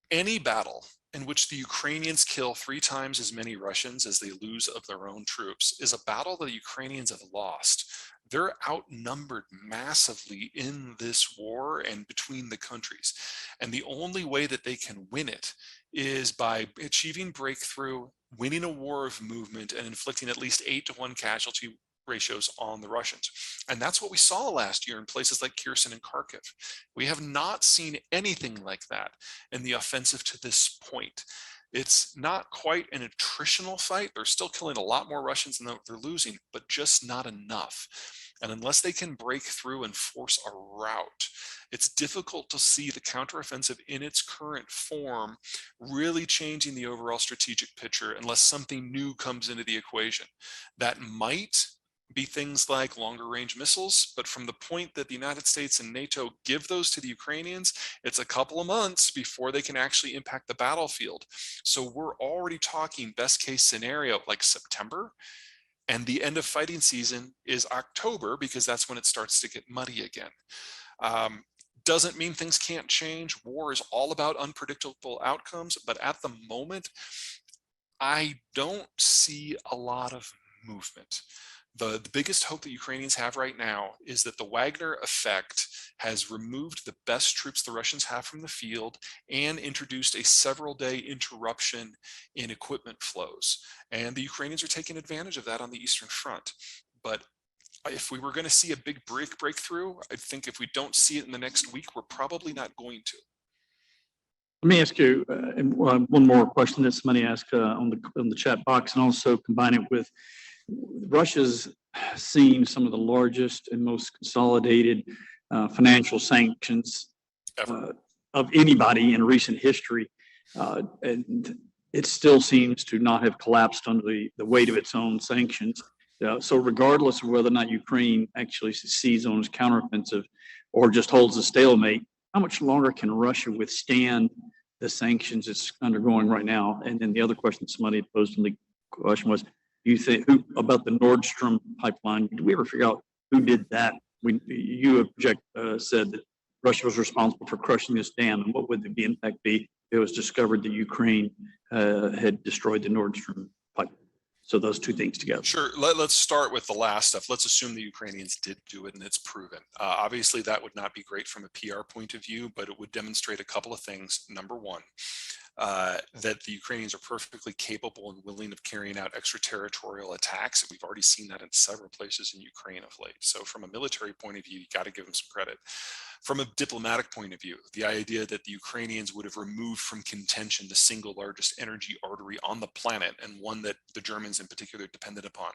Any battle in which the Ukrainians kill 3 times as many Russians as they lose of their own troops is a battle that the Ukrainians have lost. They're outnumbered massively in this war and between the countries. And the only way that they can win it is by achieving breakthrough, winning a war of movement, and inflicting at least 8-to-1 casualty ratios on the Russians. And that's what we saw last year in places like Kherson and Kharkiv. We have not seen anything like that in the offensive to this point. It's not quite an attritional fight. They're still killing a lot more Russians than they're losing, but just not enough. And unless they can break through and force a rout, it's difficult to see the counteroffensive in its current form really changing the overall strategic picture unless something new comes into the equation. That might be things like longer range missiles, but from the point that the United States and NATO give those to the Ukrainians, it's a couple of months before they can actually impact the battlefield. So we're already talking best case scenario like September, and the end of fighting season is October, because that's when it starts to get muddy again. Doesn't mean things can't change. War is all about unpredictable outcomes, but at the moment, I don't see a lot of movement. The biggest hope that Ukrainians have right now is that the Wagner effect has removed the best troops the Russians have from the field and introduced a several-day interruption in equipment flows. And the Ukrainians are taking advantage of that on the Eastern Front. But if we were going to see a big breakthrough, I think if we don't see it in the next week, we're probably not going to. Let me ask you one more question that somebody asked on the chat box, and also combine it with Russia's seen some of the largest and most consolidated financial sanctions of anybody in recent history, and it still seems to not have collapsed under the weight of its own sanctions. So regardless of whether or not Ukraine actually succeeds on its counteroffensive or just holds a stalemate, how much longer can Russia withstand the sanctions it's undergoing right now? And then the other question somebody posed in the question was, you think about the Nord Stream pipeline? Did we ever figure out who did that? You said that Russia was responsible for crushing this dam, and what would the impact be if it was discovered that Ukraine had destroyed the Nord Stream pipeline? So those two things together. Sure. Let's start with the last stuff. Let's assume the Ukrainians did do it and it's proven. Obviously, that would not be great from a PR point of view, but it would demonstrate a couple of things. Number one, that the Ukrainians are perfectly capable and willing of carrying out extraterritorial attacks. We've already seen that in several places in Ukraine of late. So from a military point of view, you got to give them some credit. From a diplomatic point of view, the idea that the Ukrainians would have removed from contention the single largest energy artery on the planet, and one that the Germans in particular depended upon.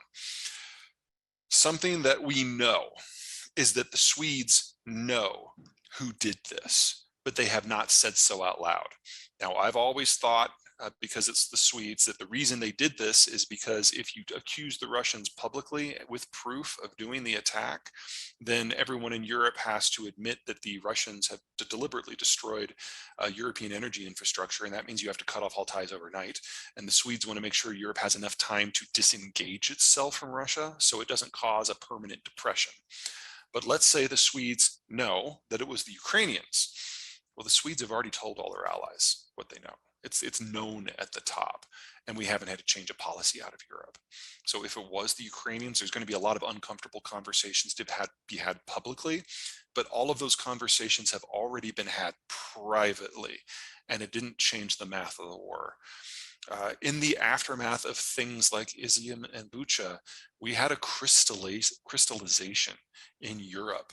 Something that we know is that the Swedes know who did this, but they have not said so out loud. Now, I've always thought, because it's the Swedes, that the reason they did this is because if you accuse the Russians publicly with proof of doing the attack, then everyone in Europe has to admit that the Russians have deliberately destroyed European energy infrastructure, and that means you have to cut off all ties overnight. And the Swedes want to make sure Europe has enough time to disengage itself from Russia so it doesn't cause a permanent depression. But let's say the Swedes know that it was the Ukrainians. Well, the Swedes have already told all their allies what they know. It's known at the top, and we haven't had to change a policy out of Europe. So if it was the Ukrainians, there's going to be a lot of uncomfortable conversations to be had publicly, but all of those conversations have already been had privately, and it didn't change the math of the war. In the aftermath of things like Izium and Bucha, we had a crystallization in Europe.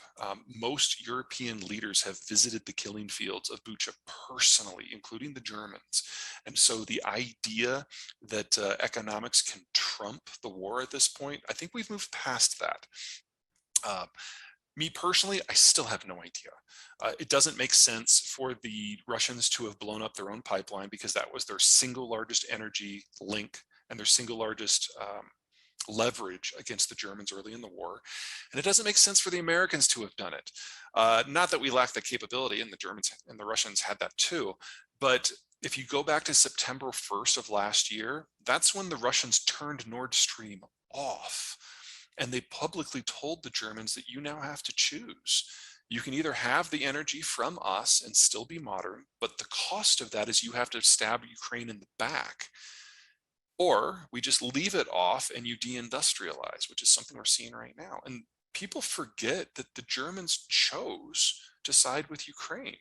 Most European leaders have visited the killing fields of Bucha personally, including the Germans. And so the idea that economics can trump the war at this point, I think we've moved past that. Me personally, I still have no idea. It doesn't make sense for the Russians to have blown up their own pipeline, because that was their single largest energy link and their single largest leverage against the Germans early in the war. And it doesn't make sense for the Americans to have done it. Not that we lack the capability, and the Germans and the Russians had that too, but if you go back to September 1st of last year, that's when the Russians turned Nord Stream off. And they publicly told the Germans that you now have to choose. You can either have the energy from us and still be modern, but the cost of that is you have to stab Ukraine in the back. Or we just leave it off and you deindustrialize, which is something we're seeing right now. And people forget that the Germans chose to side with Ukraine.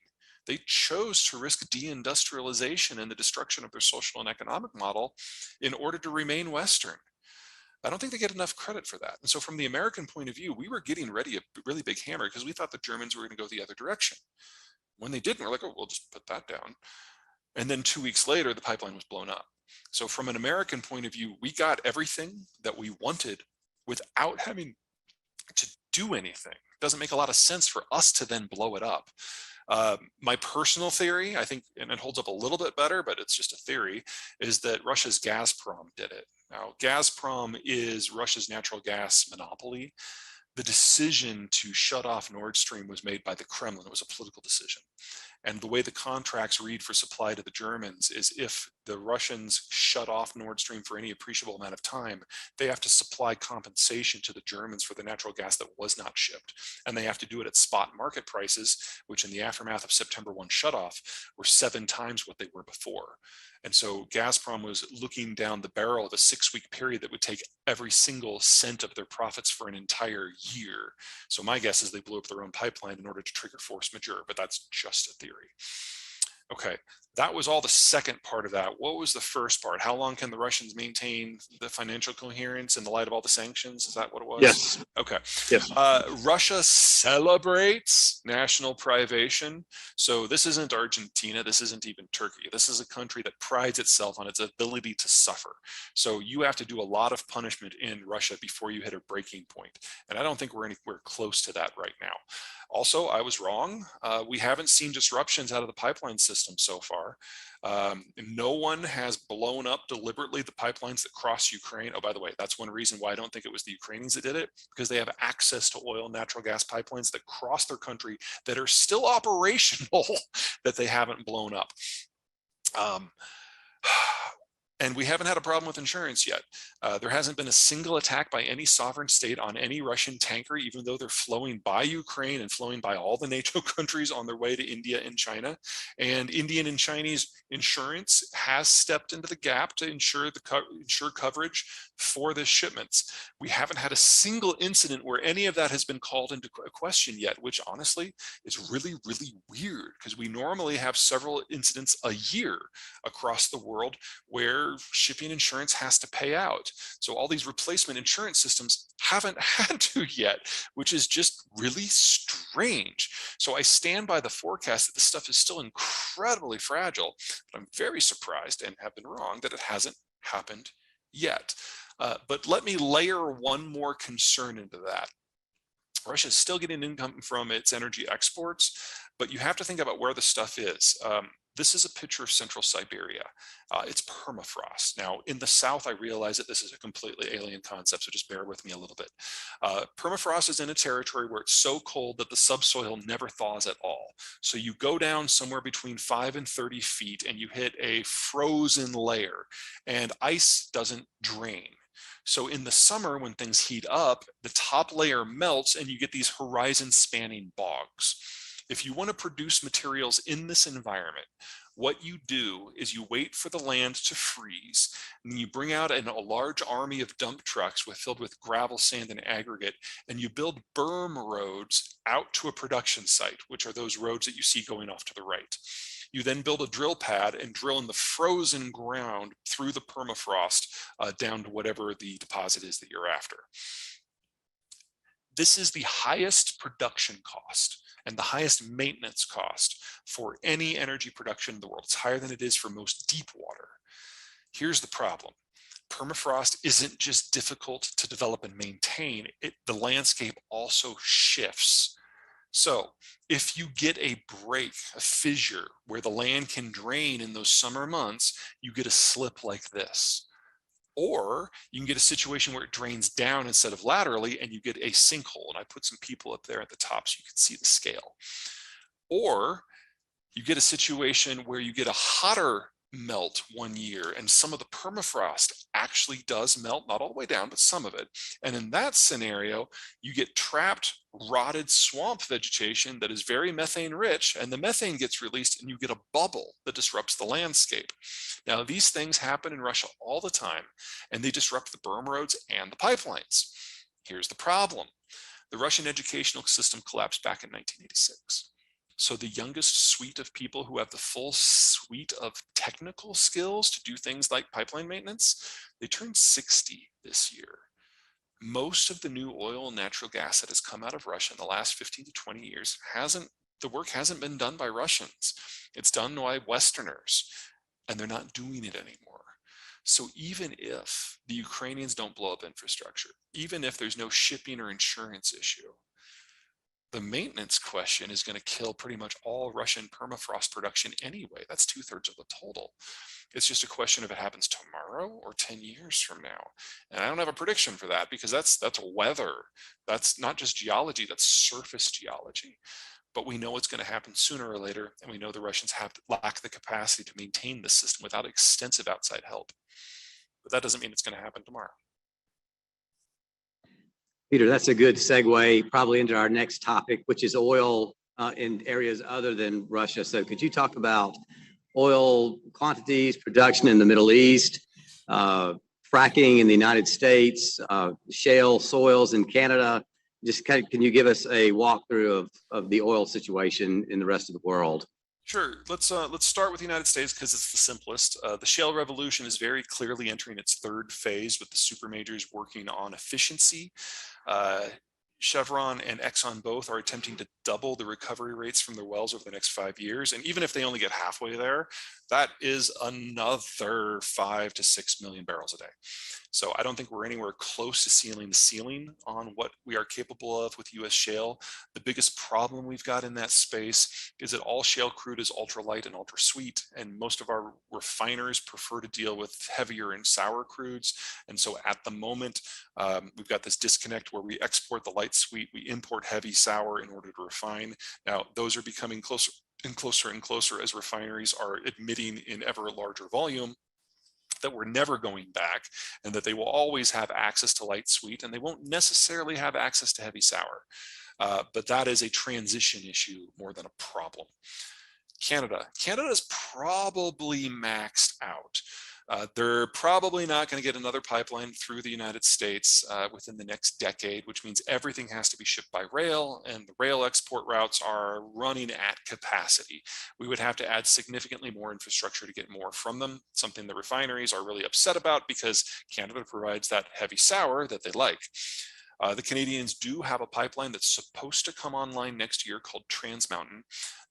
They chose to risk deindustrialization and the destruction of their social and economic model in order to remain Western. I don't think they get enough credit for that. And so from the American point of view, we were getting ready a really big hammer because we thought the Germans were going to go the other direction. When they didn't, we're like, oh, we'll just put that down. And then 2 weeks later, the pipeline was blown up. So from an American point of view, we got everything that we wanted without having to do anything. It doesn't make a lot of sense for us to then blow it up. My personal theory, I think, and it holds up a little bit better, but it's just a theory, is that Russia's Gazprom did it. Now, Gazprom is Russia's natural gas monopoly. The decision to shut off Nord Stream was made by the Kremlin. It was a political decision. And the way the contracts read for supply to the Germans is if the Russians shut off Nord Stream for any appreciable amount of time, they have to supply compensation to the Germans for the natural gas that was not shipped. And they have to do it at spot market prices, which in the aftermath of September 1 shutoff were 7 times what they were before. And so Gazprom was looking down the barrel of a 6-week period that would take every single cent of their profits for an entire year. So my guess is they blew up their own pipeline in order to trigger force majeure, but that's just a theory. Okay, that was all the second part of that. What was the first part? How long can the Russians maintain the financial coherence in the light of all the sanctions? Is that what it was? Yes. Okay. Yes. Russia celebrates national privation. So this isn't Argentina. This isn't even Turkey. This is a country that prides itself on its ability to suffer. So you have to do a lot of punishment in Russia before you hit a breaking point. And I don't think we're anywhere close to that right now. Also, I was wrong. We haven't seen disruptions out of the pipeline system so far. No one has blown up deliberately the pipelines that cross Ukraine. Oh, by the way, that's one reason why I don't think it was the Ukrainians that did it, because they have access to oil and natural gas pipelines that cross their country that are still operational that they haven't blown up. And we haven't had a problem with insurance yet. There hasn't been a single attack by any sovereign state on any Russian tanker, even though they're flowing by Ukraine and flowing by all the NATO countries on their way to India and China. And Indian and Chinese insurance has stepped into the gap to ensure coverage for the shipments. We haven't had a single incident where any of that has been called into question yet, which honestly is really, really weird, because we normally have several incidents a year across the world where shipping insurance has to pay out. So all these replacement insurance systems haven't had to yet, which is just really strange. So I stand by the forecast that this stuff is still incredibly fragile, but I'm very surprised and have been wrong that it hasn't happened yet. But let me layer one more concern into that. Russia is still getting income from its energy exports, but you have to think about where the stuff is. This is a picture of central Siberia. It's permafrost. Now, in the south, I realize that this is a completely alien concept, so just bear with me a little bit. Permafrost is in a territory where it's so cold that the subsoil never thaws at all. So you go down somewhere between 5 and 30 feet and you hit a frozen layer, and ice doesn't drain. So in the summer, when things heat up, the top layer melts and you get these horizon spanning bogs. If you want to produce materials in this environment, what you do is you wait for the land to freeze, and then you bring out a large army of dump trucks filled with gravel, sand, and aggregate, and you build berm roads out to a production site, which are those roads that you see going off to the right. You then build a drill pad and drill in the frozen ground through the permafrost down to whatever the deposit is that you're after. This is the highest production cost and the highest maintenance cost for any energy production in the world. It's higher than it is for most deep water. Here's the problem. Permafrost isn't just difficult to develop and maintain, the landscape also shifts. So if you get a break, a fissure where the land can drain in those summer months, you get a slip like this. Or you can get a situation where it drains down instead of laterally and you get a sinkhole. And I put some people up there at the top so you can see the scale. Or you get a situation where you get a hotter melt one year and some of the permafrost actually does melt, not all the way down, but some of it. And in that scenario, you get trapped, rotted swamp vegetation that is very methane rich, and the methane gets released and you get a bubble that disrupts the landscape. Now, these things happen in Russia all the time, and they disrupt the berm roads and the pipelines. Here's the problem. The Russian educational system collapsed back in 1986. So the youngest suite of people who have the full suite of technical skills to do things like pipeline maintenance, they turned 60 this year. Most of the new oil and natural gas that has come out of Russia in the last 15 to 20 years the work hasn't been done by Russians. It's done by Westerners, and they're not doing it anymore. So even if the Ukrainians don't blow up infrastructure, even if there's no shipping or insurance issue, the maintenance question is going to kill pretty much all Russian permafrost production anyway. That's 2/3 of the total. It's just a question if it happens tomorrow or 10 years from now. And I don't have a prediction for that, because that's weather. That's not just geology, that's surface geology. But we know it's going to happen sooner or later, and we know the Russians lack the capacity to maintain this system without extensive outside help. But that doesn't mean it's going to happen tomorrow. Peter, that's a good segue probably into our next topic, which is oil in areas other than Russia. So could you talk about oil quantities, production in the Middle East, fracking in the United States, shale soils in Canada? Just can you give us a walkthrough of the oil situation in the rest of the world? Sure. Let's start with the United States because it's the simplest. The shale revolution is very clearly entering its third phase with the super majors working on efficiency. Uh, Chevron and Exxon both are attempting to double the recovery rates from their wells over the next 5 years. And even if they only get halfway there, that is another 5 to 6 million barrels a day. So I don't think we're anywhere close to sealing the ceiling on what we are capable of with US shale. The biggest problem we've got in that space is that all shale crude is ultralight and ultra sweet, and most of our refiners prefer to deal with heavier and sour crudes. And so at the moment, we've got this disconnect where we export the light sweet, we import heavy sour in order to refine. Now, those are becoming closer and closer and closer as refineries are admitting in ever larger volume that we're never going back and that they will always have access to light sweet and they won't necessarily have access to heavy sour. But that is a transition issue more than a problem. Canada is probably maxed out. They're probably not going to get another pipeline through the United States within the next decade, which means everything has to be shipped by rail, and the rail export routes are running at capacity. We would have to add significantly more infrastructure to get more from them, something the refineries are really upset about because Canada provides that heavy sour that they like. The Canadians do have a pipeline that's supposed to come online next year called Trans Mountain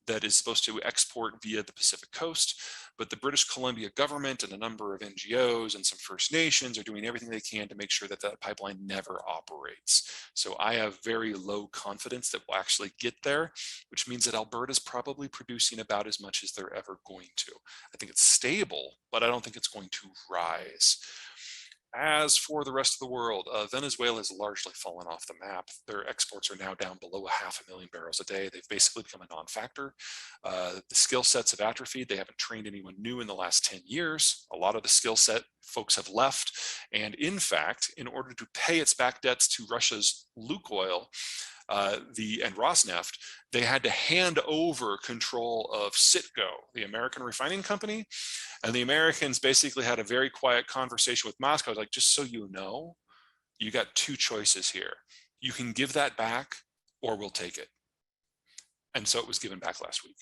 that is supposed to export via the Pacific coast, but the British Columbia government and a number of NGOs and some First Nations are doing everything they can to make sure that that pipeline never operates. So I have very low confidence that we'll actually get there, which means that Alberta's probably producing about as much as they're ever going to. I think it's stable, but I don't think it's going to rise. As for the rest of the world, Venezuela has largely fallen off the map. Their exports are now down below 500,000 barrels a day. They've basically become a non-factor. The skill sets have atrophied. They haven't trained anyone new in the last 10 years. A lot of the skill set folks have left. And in fact, in order to pay its back debts to Russia's Lukoil, and Rosneft, they had to hand over control of Citgo, the American refining company. And the Americans basically had a very quiet conversation with Moscow, like, just so you know, you got two choices here. You can give that back or we'll take it. And so it was given back last week.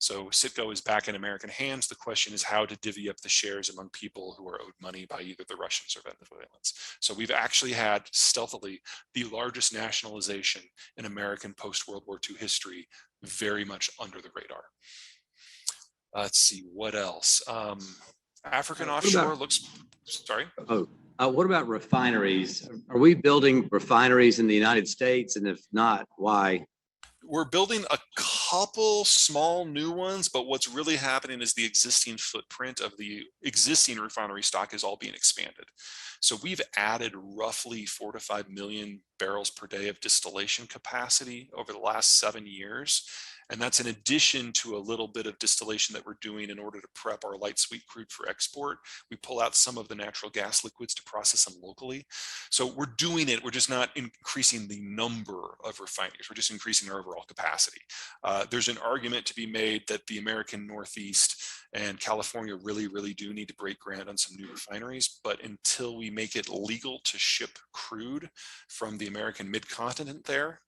So Citgo is back in American hands. The question is how to divvy up the shares among people who are owed money by either the Russians or Venezuelans. So we've actually had stealthily the largest nationalization in American post-World War II history, very much under the radar. Let's see, what else? African offshore looks, sorry? What about refineries? Are we building refineries in the United States? And if not, why? We're building a couple small new ones, but what's really happening is the existing footprint of the existing refinery stock is all being expanded. So we've added roughly 4 to 5 million barrels per day of distillation capacity over the last 7 years. And that's in addition to a little bit of distillation that we're doing in order to prep our light sweet crude for export. We pull out some of the natural gas liquids to process them locally. So we're doing it. We're just not increasing the number of refineries. We're just increasing our overall capacity. There's an argument to be made that the American Northeast and California really do need to break ground on some new refineries. But until we make it legal to ship crude from the American mid-continent there,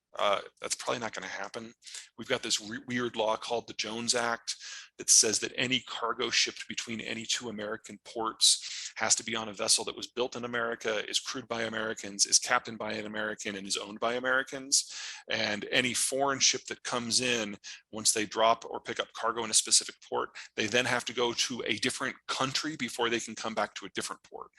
that's probably not going to happen. We've got this weird law called the Jones Act that says that any cargo shipped between any two American ports has to be on a vessel that was built in America, is crewed by Americans, is captained by an American, and is owned by Americans. And any foreign ship that comes in, once they drop or pick up cargo in a specific port, they then have to go to a different country before they can come back to a different port.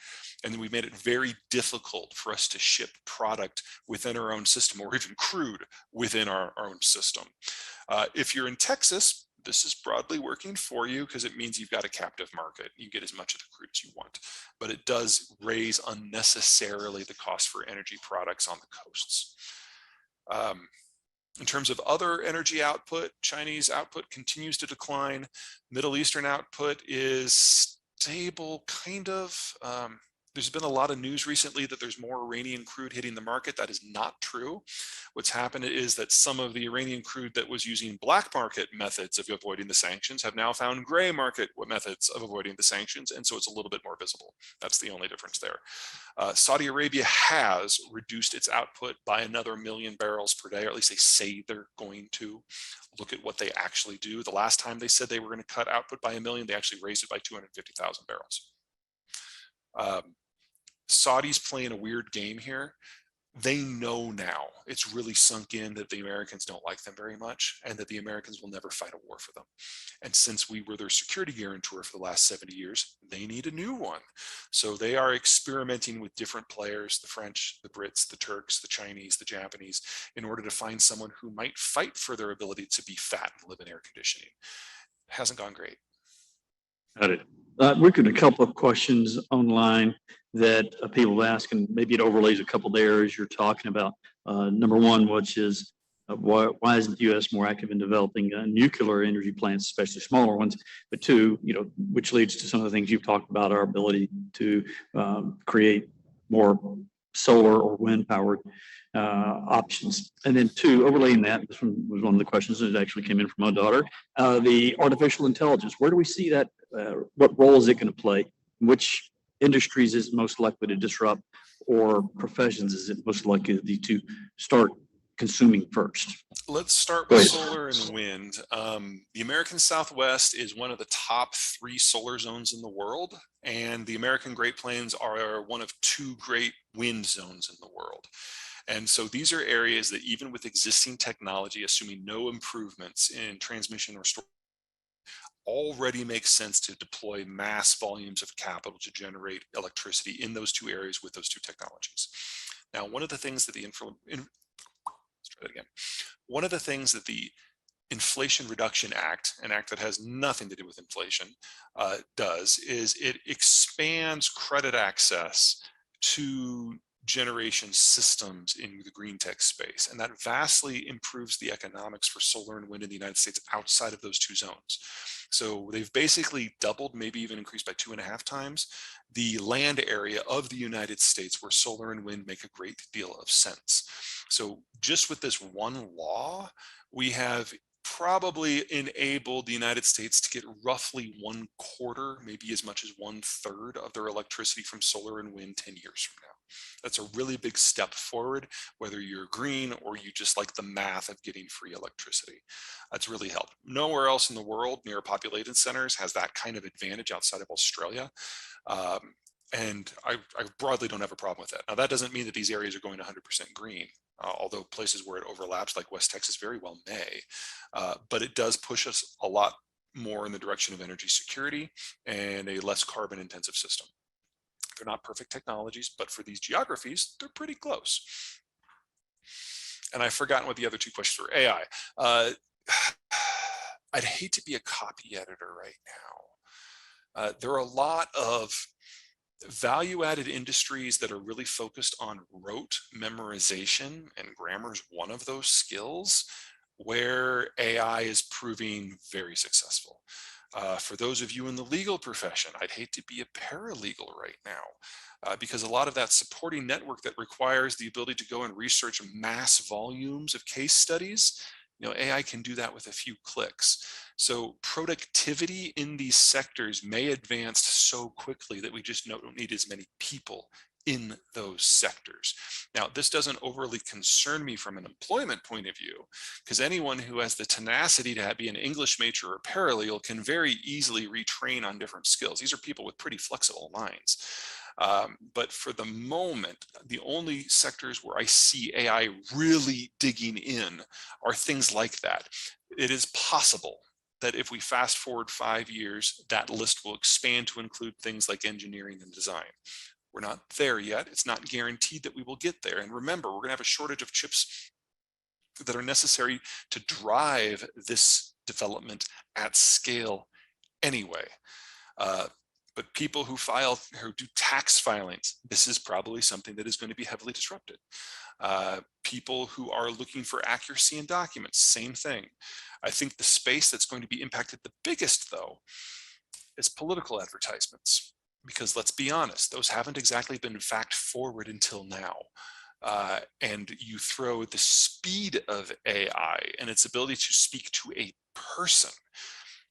And we've made it very difficult for us to ship product within our own system or even crude within our own system. If you're in Texas, this is broadly working for you because it means you've got a captive market. You get as much of the crude as you want, but it does raise unnecessarily the cost for energy products on the coasts. In terms of other energy output, Chinese output continues to decline. Middle Eastern output is stable, kind of. There's been a lot of news recently that there's more Iranian crude hitting the market. That is not true. What's happened is that some of the Iranian crude that was using black market methods of avoiding the sanctions have now found gray market methods of avoiding the sanctions, and so it's a little bit more visible. That's the only difference there. Saudi Arabia has reduced its output by another 1 million barrels per day, or at least they say they're going to. Look at what they actually do. The last time they said they were going to cut output by 1 million, they actually raised it by 250,000 barrels. Saudis playing a weird game here. They know now, it's really sunk in, that the Americans don't like them very much and that the Americans will never fight a war for them. And since we were their security guarantor for the last 70 years, they need a new one. So they are experimenting with different players, the French, the Brits, the Turks, the Chinese, the Japanese, in order to find someone who might fight for their ability to be fat and live in air conditioning. It hasn't gone great. Got it. We're getting a couple of questions online that people have asked, and maybe it overlays a couple of the areas you're talking about. Number one, which is why isn't the U.S. more active in developing nuclear energy plants, especially smaller ones? But two, which leads to some of the things you've talked about, our ability to create more solar or wind powered options. And then two, overlaying that, this one was one of the questions that actually came in from my daughter, the artificial intelligence. Where do we see that? What role is it going to play? Which industries is most likely to disrupt, or professions is it most likely to start consuming first? Let's start with solar and wind. The American Southwest is one of the top 3 solar zones in the world, and the American Great Plains are one of 2 great wind zones in the world. And so these are areas that, even with existing technology, assuming no improvements in transmission or storage, already makes sense to deploy mass volumes of capital to generate electricity in those 2 areas with those 2 technologies. Now, one of the things that the One of the things that the Inflation Reduction Act, an act that has nothing to do with inflation, does is it expands credit access to generation systems in the green tech space. And that vastly improves the economics for solar and wind in the United States outside of those 2 zones. So they've basically doubled, maybe even increased by 2.5 times, the land area of the United States where solar and wind make a great deal of sense. So just with this one law, we have probably enabled the United States to get roughly 1/4, maybe as much as 1/3 of their electricity from solar and wind 10 years from now. That's a really big step forward, whether you're green or you just like the math of getting free electricity. That's really helped. Nowhere else in the world near populated centers has that kind of advantage outside of Australia. And I broadly don't have a problem with that. Now, that doesn't mean that these areas are going 100% green, although places where it overlaps, like West Texas, very well may. But it does push us a lot more in the direction of energy security and a less carbon intensive system. They're not perfect technologies, but for these geographies, they're pretty close. And I've forgotten what the other 2 questions were. AI. I'd hate to be a copy editor right now. There are a lot of value-added industries that are really focused on rote memorization, and grammar is one of those skills, where AI is proving very successful. For those of you in the legal profession, I'd hate to be a paralegal right now, because a lot of that supporting network that requires the ability to go and research mass volumes of case studies, AI can do that with a few clicks. So productivity in these sectors may advance so quickly that we just don't need as many people in those sectors. Now, this doesn't overly concern me from an employment point of view, because anyone who has the tenacity to be an English major or paralegal can very easily retrain on different skills. These are people with pretty flexible minds. But for the moment, the only sectors where I see AI really digging in are things like that. It is possible that if we fast forward 5 years, that list will expand to include things like engineering and design. We're not there yet. It's not guaranteed that we will get there. And remember, we're going to have a shortage of chips that are necessary to drive this development at scale anyway. But people who do tax filings, this is probably something that is going to be heavily disrupted. People who are looking for accuracy in documents, same thing. I think the space that's going to be impacted the biggest, though, is political advertisements. because let's be honest, those haven't exactly been fact forward until now. And you throw the speed of AI and its ability to speak to a person.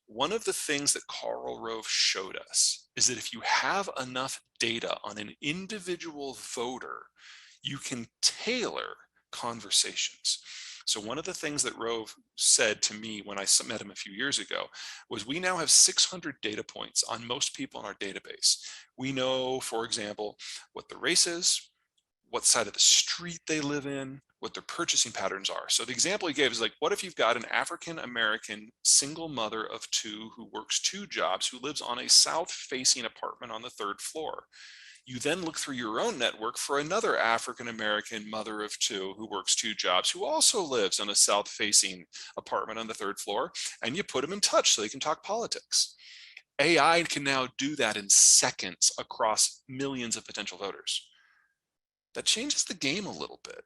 One of the things that Karl Rove showed us is that if you have enough data on an individual voter, you can tailor conversations. So one of the things that Rove said to me when I met him a few years ago was, we now have 600 data points on most people in our database. We know, for example, what the race is, what side of the street they live in, what their purchasing patterns are. So the example he gave is like, what if you've got an African-American single mother of two who works 2 jobs, who lives on a south-facing apartment on the 3rd floor? You then look through your own network for another African-American mother of 2 who works 2 jobs, who also lives on a south-facing apartment on the 3rd floor, and you put them in touch so they can talk politics. AI can now do that in seconds across millions of potential voters. That changes the game a little bit,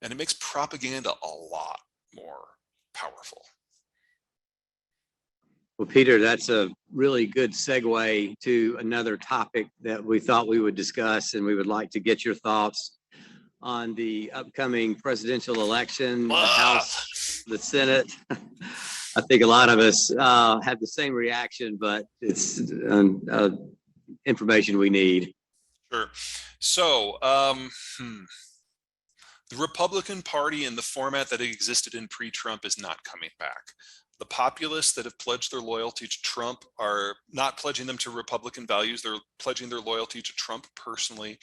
and it makes propaganda a lot more powerful. Well, Peter, that's a really good segue to another topic that we thought we would discuss, and we would like to get your thoughts on the upcoming presidential election, the House, the Senate. I think a lot of us have the same reaction, but it's information we need. Sure. So, the Republican Party in the format that existed in pre-Trump is not coming back. The populists that have pledged their loyalty to Trump are not pledging them to Republican values. They're pledging their loyalty to Trump personally.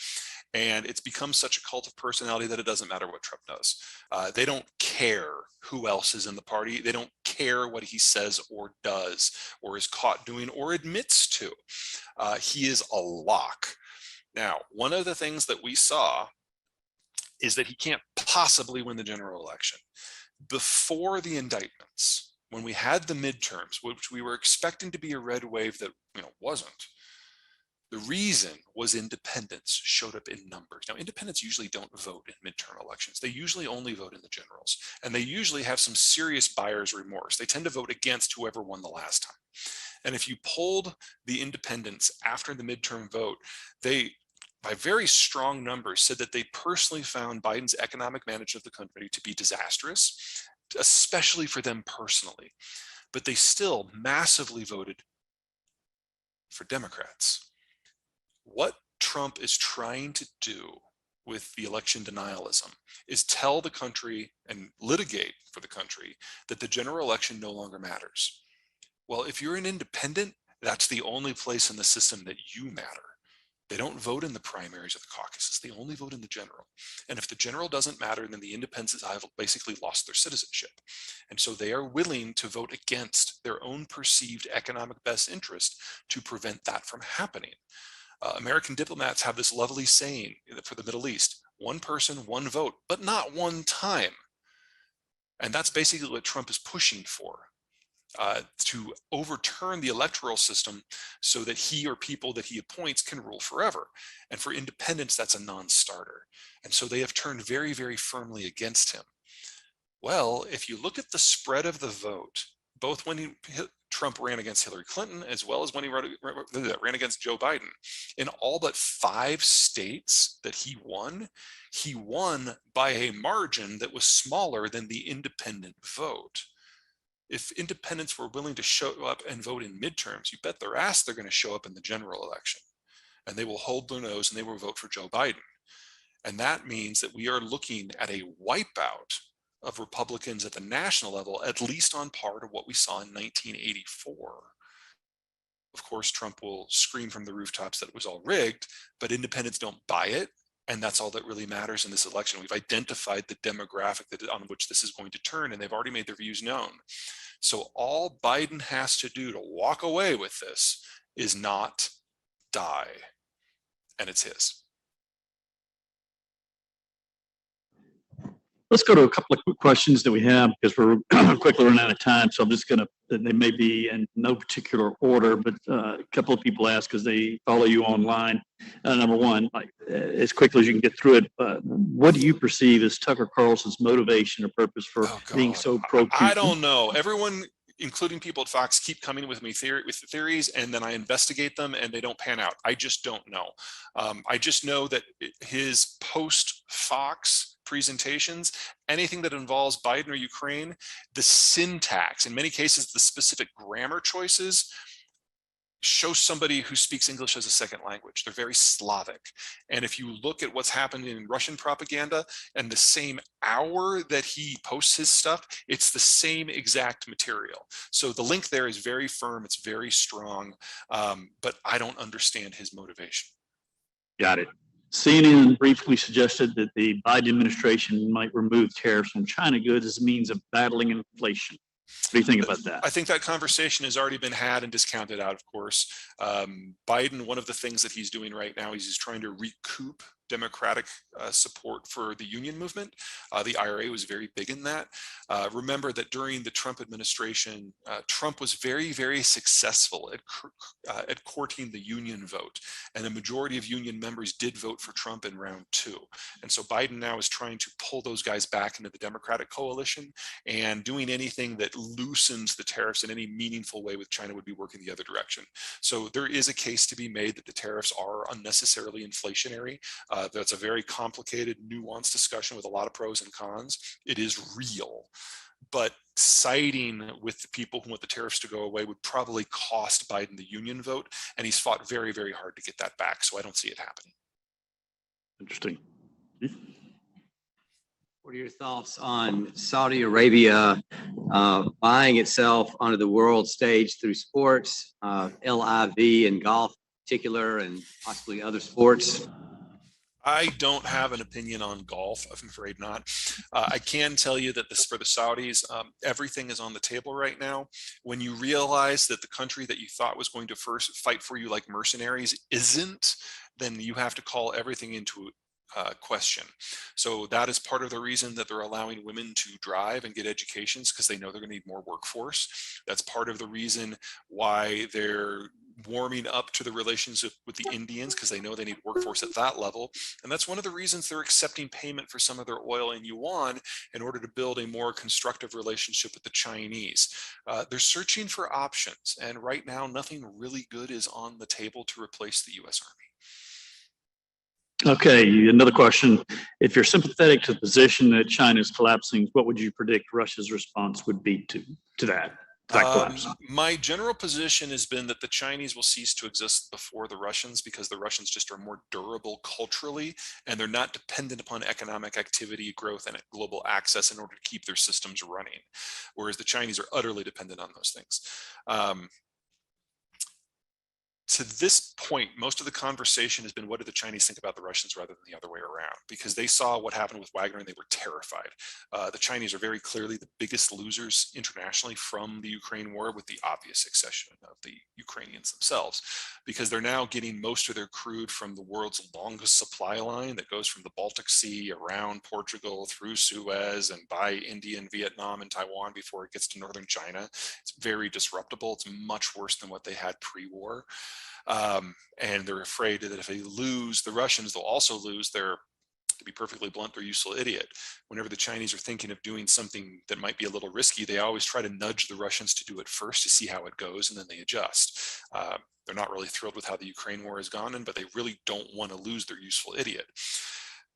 And it's become such a cult of personality that it doesn't matter what Trump does. They don't care who else is in the party. They don't care what he says or does or is caught doing or admits to. He is a lock. Now, one of the things that we saw is that he can't possibly win the general election. Before the indictments, when we had the midterms, which we were expecting to be a red wave that wasn't, the reason was independents showed up in numbers. Now, independents usually don't vote in midterm elections. They usually only vote in the generals, and they usually have some serious buyer's remorse. They tend to vote against whoever won the last time. And if you polled the independents after the midterm vote, they, by very strong numbers, said that they personally found Biden's economic management of the country to be disastrous, especially for them personally. But they still massively voted for Democrats. What Trump is trying to do with the election denialism is tell the country and litigate for the country that the general election no longer matters. Well, if you're an independent, that's the only place in the system that you matter. They don't vote in the primaries or the caucuses. They only vote in the general. And if the general doesn't matter, then the independents have basically lost their citizenship. And so they are willing to vote against their own perceived economic best interest to prevent that from happening. American diplomats have this lovely saying for the Middle East: one person, one vote, but not one time. And that's basically what Trump is pushing for. To overturn the electoral system so that he or people that he appoints can rule forever. And for independents, that's a non-starter. And so they have turned very, very firmly against him. Well, if you look at the spread of the vote, both when Trump ran against Hillary Clinton, as well as when he ran against Joe Biden, in all but 5 states that he won by a margin that was smaller than the independent vote. If independents were willing to show up and vote in midterms, you bet their ass they're going to show up in the general election, and they will hold their nose and they will vote for Joe Biden. And that means that we are looking at a wipeout of Republicans at the national level, at least on par to what we saw in 1984. Of course, Trump will scream from the rooftops that it was all rigged, but independents don't buy it. And that's all that really matters in this election. We've identified the demographic on which this is going to turn, and they've already made their views known. So all Biden has to do to walk away with this is not die, and it's his. Let's go to a couple of quick questions that we have, because we're quickly running out of time. So I'm just going to, they may be in no particular order, but a couple of people ask because they follow you online. Number one, as quickly as you can get through it, what do you perceive as Tucker Carlson's motivation or purpose for being so pro-Putin? I don't know. Everyone including people at Fox, keep coming with me with theories, and then I investigate them and they don't pan out. I just don't know. I just know that his post-Fox presentations, anything that involves Biden or Ukraine, the syntax, in many cases, the specific grammar choices, show somebody who speaks English as a second language. They're very Slavic. And if you look at what's happened in Russian propaganda, and the same hour that he posts his stuff, it's the same exact material. So the link there is very firm, it's very strong, but I don't understand his motivation. Got it. CNN briefly suggested that the Biden administration might remove tariffs on China goods as a means of battling inflation. What do you think about that? I think that conversation has already been had and discounted out, of course. Biden, one of the things that he's doing right now is he's trying to recoup Democratic support for the union movement. The IRA was very big in that. Remember that during the Trump administration, Trump was very, very successful at courting the union vote. And the majority of union members did vote for Trump in round 2. And so Biden now is trying to pull those guys back into the Democratic coalition, and doing anything that loosens the tariffs in any meaningful way with China would be working the other direction. So there is a case to be made that the tariffs are unnecessarily inflationary. That's a very complicated, nuanced discussion with a lot of pros and cons. It is real, but siding with the people who want the tariffs to go away would probably cost Biden the union vote, and he's fought very, very hard to get that back, so I don't see it happening. Interesting. What are your thoughts on Saudi Arabia buying itself onto the world stage through sports, LIV and golf in particular, and possibly other sports? I don't have an opinion on golf, I'm afraid not. I can tell you that for the Saudis, everything is on the table right now. When you realize that the country that you thought was going to first fight for you like mercenaries isn't, then you have to call everything into question. So that is part of the reason that they're allowing women to drive and get educations, because they know they're going to need more workforce. That's part of the reason why they're warming up to the relationship with the Indians, because they know they need workforce at that level. And that's one of the reasons they're accepting payment for some of their oil in yuan in order to build a more constructive relationship with the Chinese. They're searching for options, and right now nothing really good is on the table to replace the U.S. Army. Okay, another question. If you're sympathetic to the position that China is collapsing, what would you predict Russia's response would be to that collapse? My general position has been that the Chinese will cease to exist before the Russians, because the Russians just are more durable culturally, and they're not dependent upon economic activity, growth, and global access in order to keep their systems running, whereas the Chinese are utterly dependent on those things. To this point, most of the conversation has been, what do the Chinese think about the Russians rather than the other way around? Because they saw what happened with Wagner and they were terrified. The Chinese are very clearly the biggest losers internationally from the Ukraine war, with the obvious exception of the Ukrainians themselves, because they're now getting most of their crude from the world's longest supply line that goes from the Baltic Sea around Portugal through Suez and by India and Vietnam and Taiwan before it gets to northern China. It's very disruptible. It's much worse than what they had pre-war. And they're afraid that if they lose the Russians, they'll also lose their, to be perfectly blunt, their useful idiot. Whenever the Chinese are thinking of doing something that might be a little risky, they always try to nudge the Russians to do it first to see how it goes, and then they adjust. They're not really thrilled with how the Ukraine war has gone, but they really don't want to lose their useful idiot.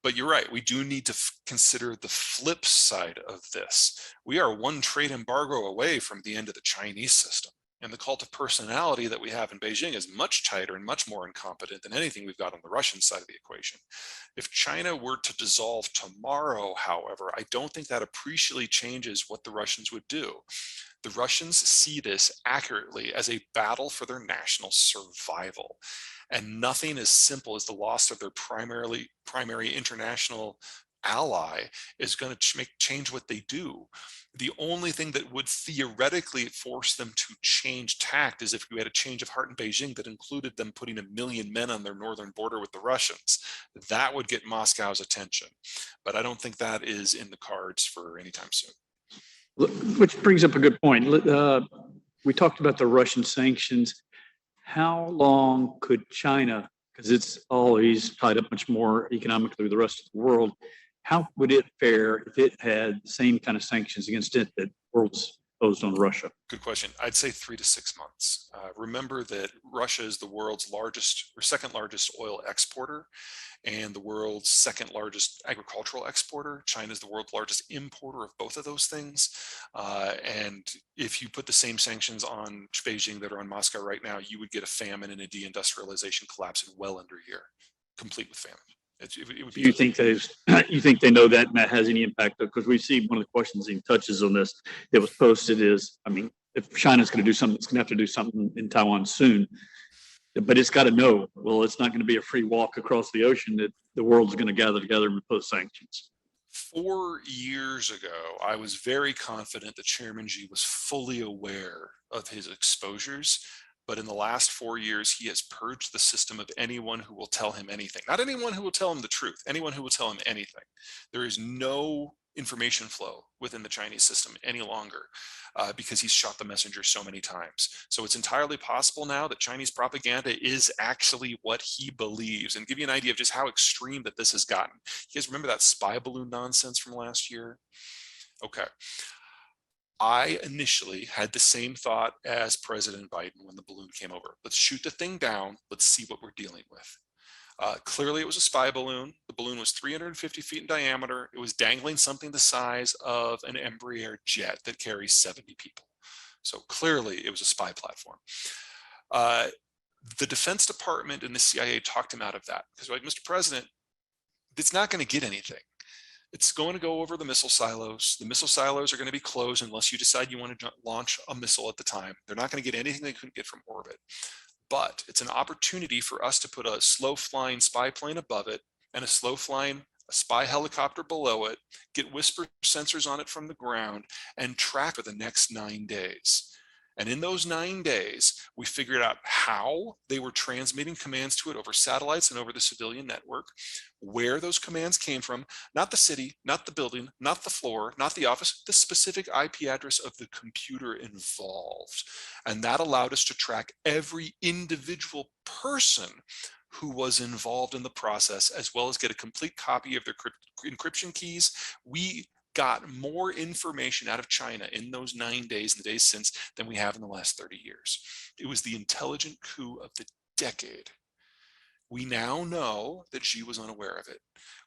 But you're right, we do need to consider the flip side of this. We are one trade embargo away from the end of the Chinese system. And the cult of personality that we have in Beijing is much tighter and much more incompetent than anything we've got on the Russian side of the equation. If China were to dissolve tomorrow, however, I don't think that appreciably changes what the Russians would do. The Russians see this accurately as a battle for their national survival. And nothing as simple as the loss of their primary international ally is going to change what they do. The only thing that would theoretically force them to change tact is if you had a change of heart in Beijing that included them putting 1 million men on their northern border with the Russians. That would get Moscow's attention. But I don't think that is in the cards for any time soon. Which brings up a good point. We talked about the Russian sanctions. How long could China, because it's always tied up much more economically with the rest of the world, how would it fare if it had the same kind of sanctions against it that world's imposed on Russia? Good question. I'd say 3 to 6 months. Remember that Russia is the world's largest or second largest oil exporter and the world's second largest agricultural exporter. China is the world's largest importer of both of those things. And if you put the same sanctions on Beijing that are on Moscow right now, you would get a famine and a deindustrialization collapse in well under a year, complete with famine. It would be. You think they know that, and that has any impact? Because we see one of the questions he touches on this that was posted is, I mean, if China's going to do something, it's going to have to do something in Taiwan soon. But it's got to know, well, it's not going to be a free walk across the ocean, that the world's going to gather together and impose sanctions. 4 years ago, I was very confident that Chairman Xi was fully aware of his exposures. But in the last 4 years, he has purged the system of anyone who will tell him anything. Not anyone who will tell him the truth, anyone who will tell him anything. There is no information flow within the Chinese system any longer because he's shot the messenger so many times. So it's entirely possible now that Chinese propaganda is actually what he believes. And give you an idea of just how extreme that this has gotten. You guys remember that spy balloon nonsense from last year? Okay. I initially had the same thought as President Biden when the balloon came over. Let's shoot the thing down. Let's see what we're dealing with. Clearly, it was a spy balloon. The balloon was 350 feet in diameter. It was dangling something the size of an Embraer jet that carries 70 people. So clearly, it was a spy platform. The Defense Department and the CIA talked him out of that because, like, Mr. President, it's not going to get anything. It's going to go over the missile silos. The missile silos are going to be closed unless you decide you want to launch a missile at the time. They're not going to get anything they couldn't get from orbit. But it's an opportunity for us to put a slow-flying spy plane above it and a slow-flying spy helicopter below it, get whisper sensors on it from the ground, and track for the next 9 days. And in those 9 days, we figured out how they were transmitting commands to it over satellites and over the civilian network, where those commands came from, not the city, not the building, not the floor, not the office, the specific IP address of the computer involved. And that allowed us to track every individual person who was involved in the process, as well as get a complete copy of their encryption keys. We got more information out of China in those 9 days and the days since than we have in the last 30 years. It was the intelligent coup of the decade. We now know that Xi was unaware of it.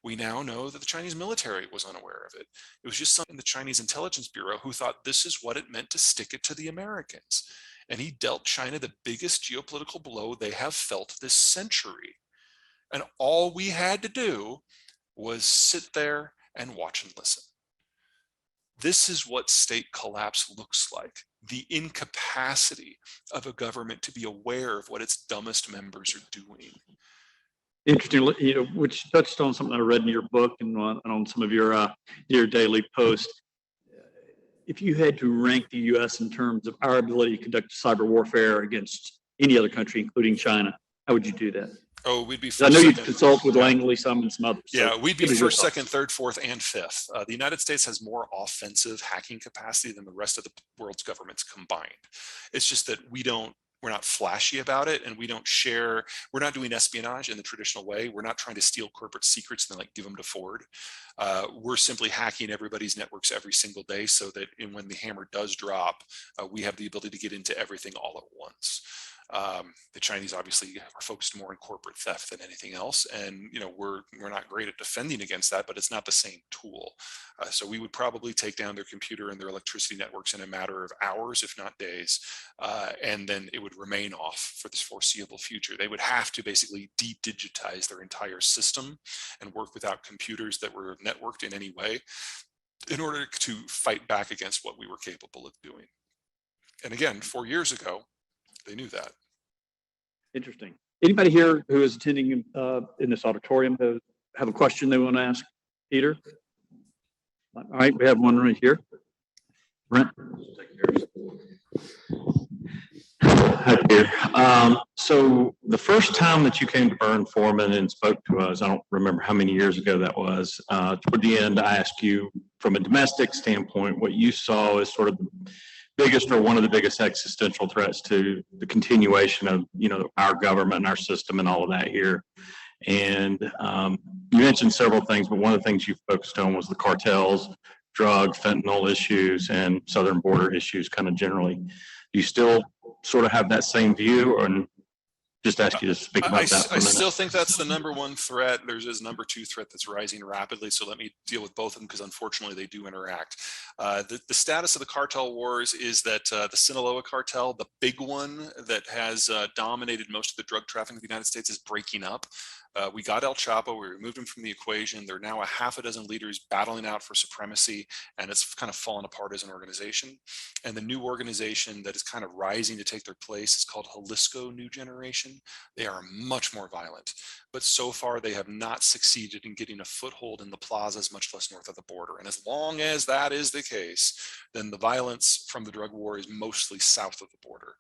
We now know that the Chinese military was unaware of it. It was just something in the Chinese Intelligence Bureau who thought this is what it meant to stick it to the Americans. And he dealt China the biggest geopolitical blow they have felt this century. And all we had to do was sit there and watch and listen. This is what state collapse looks like. The incapacity of a government to be aware of what its dumbest members are doing. Interesting, which touched on something I read in your book and on some of your daily posts. If you had to rank the U.S. in terms of our ability to conduct cyber warfare against any other country, including China, how would you do that? Oh, we'd be first. I know you consult with Langley, some and some others. Yeah, we'd be first, second, third, fourth, and fifth. The United States has more offensive hacking capacity than the rest of the world's governments combined. It's just that we're not flashy about it, and we don't share. We're not doing espionage in the traditional way. We're not trying to steal corporate secrets and then give them to Ford. We're simply hacking everybody's networks every single day so that when the hammer does drop, we have the ability to get into everything all at once. The Chinese obviously are focused more on corporate theft than anything else, and we're not great at defending against that, but it's not the same tool. So we would probably take down their computer and their electricity networks in a matter of hours, if not days, and then it would remain off for this foreseeable future. They would have to basically de-digitize their entire system and work without computers that were networked in any way in order to fight back against what we were capable of doing. And again, 4 years ago, they knew that. Interesting. Anybody here who is attending in this auditorium have a question they want to ask Peter? All right, we have one right here. Brent. Hi, Peter. So the first time that you came to Burn Foreman and spoke to us, I don't remember how many years ago that was. Toward the end, I asked you from a domestic standpoint what you saw as sort of the biggest or one of the biggest existential threats to the continuation of our government and our system and all of that here. And you mentioned several things, but one of the things you focused on was the cartels, drug, fentanyl issues, and southern border issues kind of generally. Do you still sort of have that same view, or just ask you to speak about that for a I minute? still think that's the number one threat. There's this number two threat that's rising rapidly. So let me deal with both of them because unfortunately they do interact. The status of the cartel wars is that the Sinaloa cartel, the big one that has dominated most of the drug trafficking in the United States, is breaking up. We got El Chapo, we removed him from the equation. There are now a half a dozen leaders battling out for supremacy, and it's kind of fallen apart as an organization. And the new organization that is kind of rising to take their place is called Jalisco New Generation. They are much more violent, but so far they have not succeeded in getting a foothold in the plazas, much less north of the border. And as long as that is the case, then the violence from the drug war is mostly south of the border.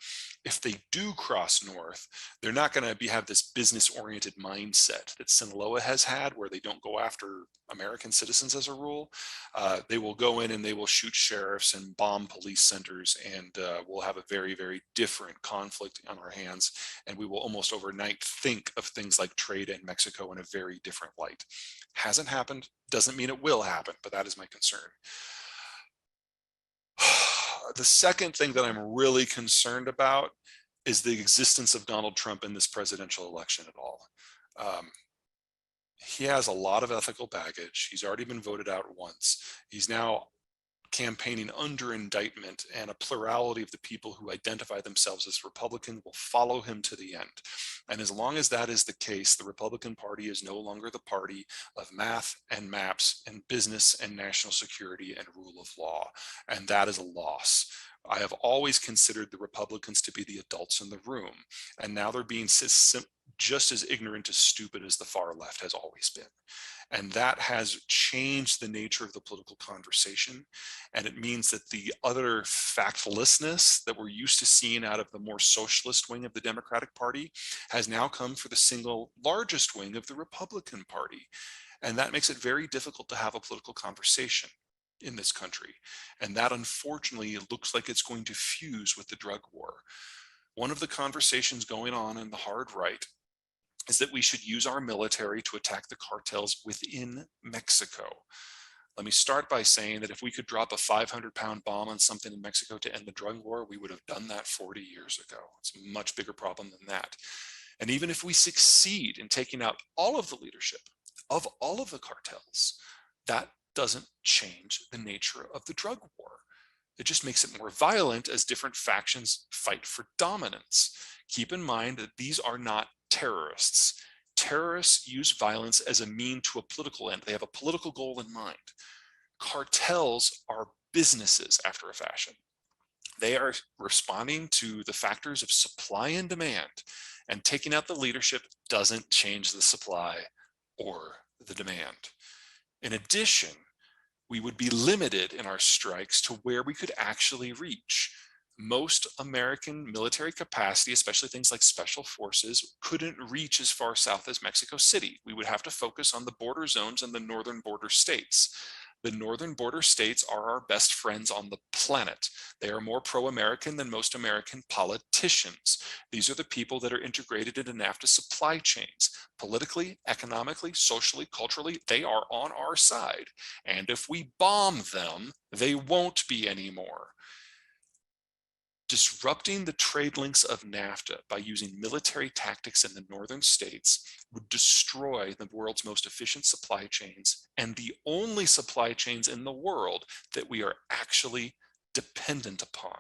If they do cross north, they're not going to have this business-oriented mindset that Sinaloa has had, where they don't go after American citizens as a rule. They will go in and they will shoot sheriffs and bomb police centers, and we'll have a very, very different conflict on our hands. And we will almost overnight think of things like trade in Mexico in a very different light. Hasn't happened, doesn't mean it will happen, but that is my concern. The second thing that I'm really concerned about is the existence of Donald Trump in this presidential election at all. He has a lot of ethical baggage. He's already been voted out once. He's now campaigning under indictment, and a plurality of the people who identify themselves as Republican will follow him to the end. And as long as that is the case, the Republican Party is no longer the party of math and maps and business and national security and rule of law. And that is a loss. I have always considered the Republicans to be the adults in the room, and now they're being just as ignorant as stupid as the far left has always been. And that has changed the nature of the political conversation. And it means that the other factlessness that we're used to seeing out of the more socialist wing of the Democratic Party has now come for the single largest wing of the Republican Party. And that makes it very difficult to have a political conversation in this country. And that, unfortunately, looks like it's going to fuse with the drug war. One of the conversations going on in the hard right is that we should use our military to attack the cartels within Mexico. Let me start by saying that if we could drop a 500-pound bomb on something in Mexico to end the drug war, we would have done that 40 years ago. It's a much bigger problem than that. And even if we succeed in taking out all of the leadership of all of the cartels, that doesn't change the nature of the drug war. It just makes it more violent as different factions fight for dominance. Keep in mind that these are not terrorists. Terrorists use violence as a mean to a political end. They have a political goal in mind. Cartels are businesses after a fashion. They are responding to the factors of supply and demand, and taking out the leadership doesn't change the supply or the demand. In addition, we would be limited in our strikes to where we could actually reach. Most American military capacity, especially things like special forces, couldn't reach as far south as Mexico City. We would have to focus on the border zones and the northern border states. The northern border states are our best friends on the planet. They are more pro-American than most American politicians. These are the people that are integrated into NAFTA supply chains. Politically, economically, socially, culturally, they are on our side. And if we bomb them, they won't be anymore. Disrupting the trade links of NAFTA by using military tactics in the northern states would destroy the world's most efficient supply chains and the only supply chains in the world that we are actually dependent upon.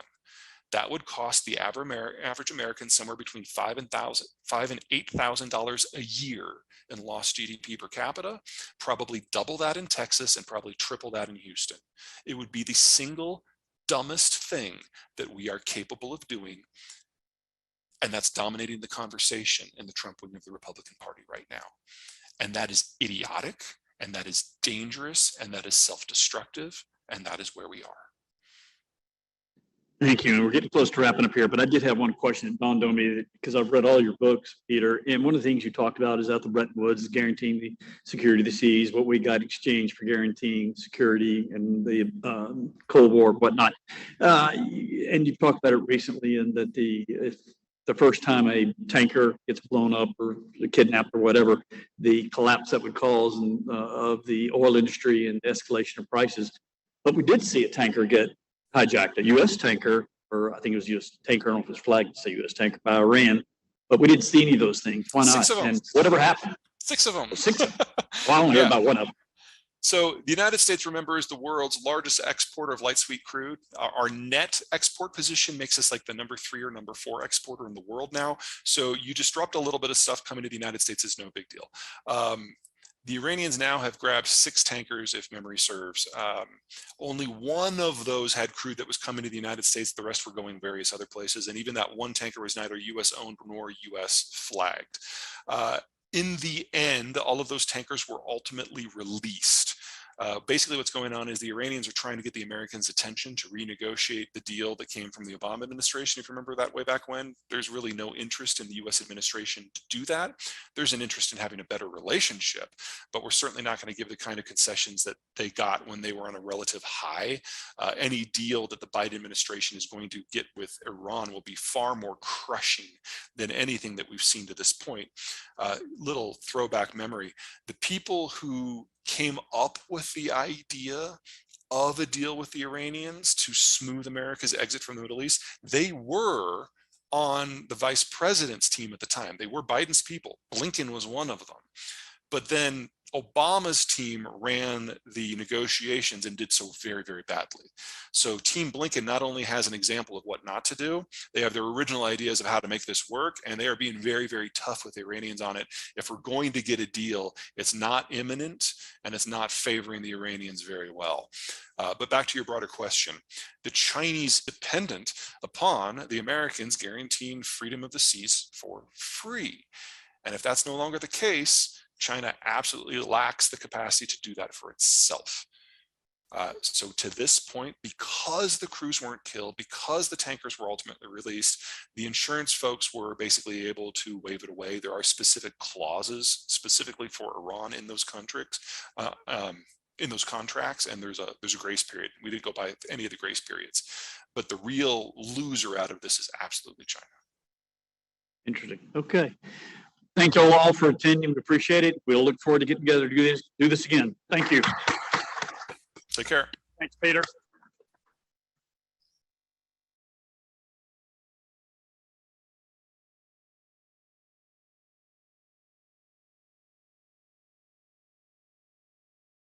That would cost the average American somewhere between $5,000 and $8,000 a year in lost GDP per capita, probably double that in Texas and probably triple that in Houston. It would be the single dumbest thing that we are capable of doing, and that's dominating the conversation in the Trump wing of the Republican Party right now. And that is idiotic, and that is dangerous, and that is self-destructive, and that is where we are. Thank you. And we're getting close to wrapping up here, but I did have one question that dawned on me because I've read all your books, Peter. And one of the things you talked about is out the Bretton Woods is guaranteeing the security of the seas, what we got in exchange for guaranteeing security and the Cold War, whatnot. And you've talked about it recently, and that if the first time a tanker gets blown up or kidnapped or whatever, the collapse that would cause of the oil industry and escalation of prices. But we did see a tanker get hijacked, a U.S. tanker, or I think it was U.S. tanker, I don't know if it was flagged to say U.S. tanker by Iran, but we didn't see any of those things. Why not? 6 of them. And whatever happened? 6 of them. 6 of them. Well, I only heard about one of them. So the United States, remember, is the world's largest exporter of light sweet crude. Our net export position makes us like the number 3 or number 4 exporter in the world now. So you disrupt a little bit of stuff coming to the United States is no big deal. The Iranians now have grabbed 6 tankers, if memory serves. Only one of those had crude that was coming to the United States. The rest were going various other places. And even that one tanker was neither US owned nor US flagged. In the end, all of those tankers were ultimately released. Basically what's going on is the Iranians are trying to get the Americans' attention to renegotiate the deal that came from the Obama administration. If you remember that way back when, there's really no interest in the US administration to do that. There's an interest in having a better relationship, but we're certainly not going to give the kind of concessions that they got when they were on a relative high. Any deal that the Biden administration is going to get with Iran will be far more crushing than anything that we've seen to this point. Little throwback memory, the people who came up with the idea of a deal with the Iranians to smooth America's exit from the Middle East, they were on the vice president's team at the time. They were Biden's people. Blinken was one of them. But then Obama's team ran the negotiations and did so very, very badly. So Team Blinken not only has an example of what not to do, they have their original ideas of how to make this work, and they are being very, very tough with the Iranians on it. If we're going to get a deal, it's not imminent, and it's not favoring the Iranians very well. But back to your broader question, the Chinese dependent upon the Americans guaranteeing freedom of the seas for free. And if that's no longer the case, China absolutely lacks the capacity to do that for itself. So to this point, because the crews weren't killed, because the tankers were ultimately released, the insurance folks were basically able to wave it away. There are specific clauses specifically for Iran in those contracts, and there's a grace period. We didn't go by any of the grace periods, but the real loser out of this is absolutely China. Interesting. Okay. Thank you all for attending. We appreciate it. We'll look forward to getting together to do this again. Thank you. Take care. Thanks, Peter.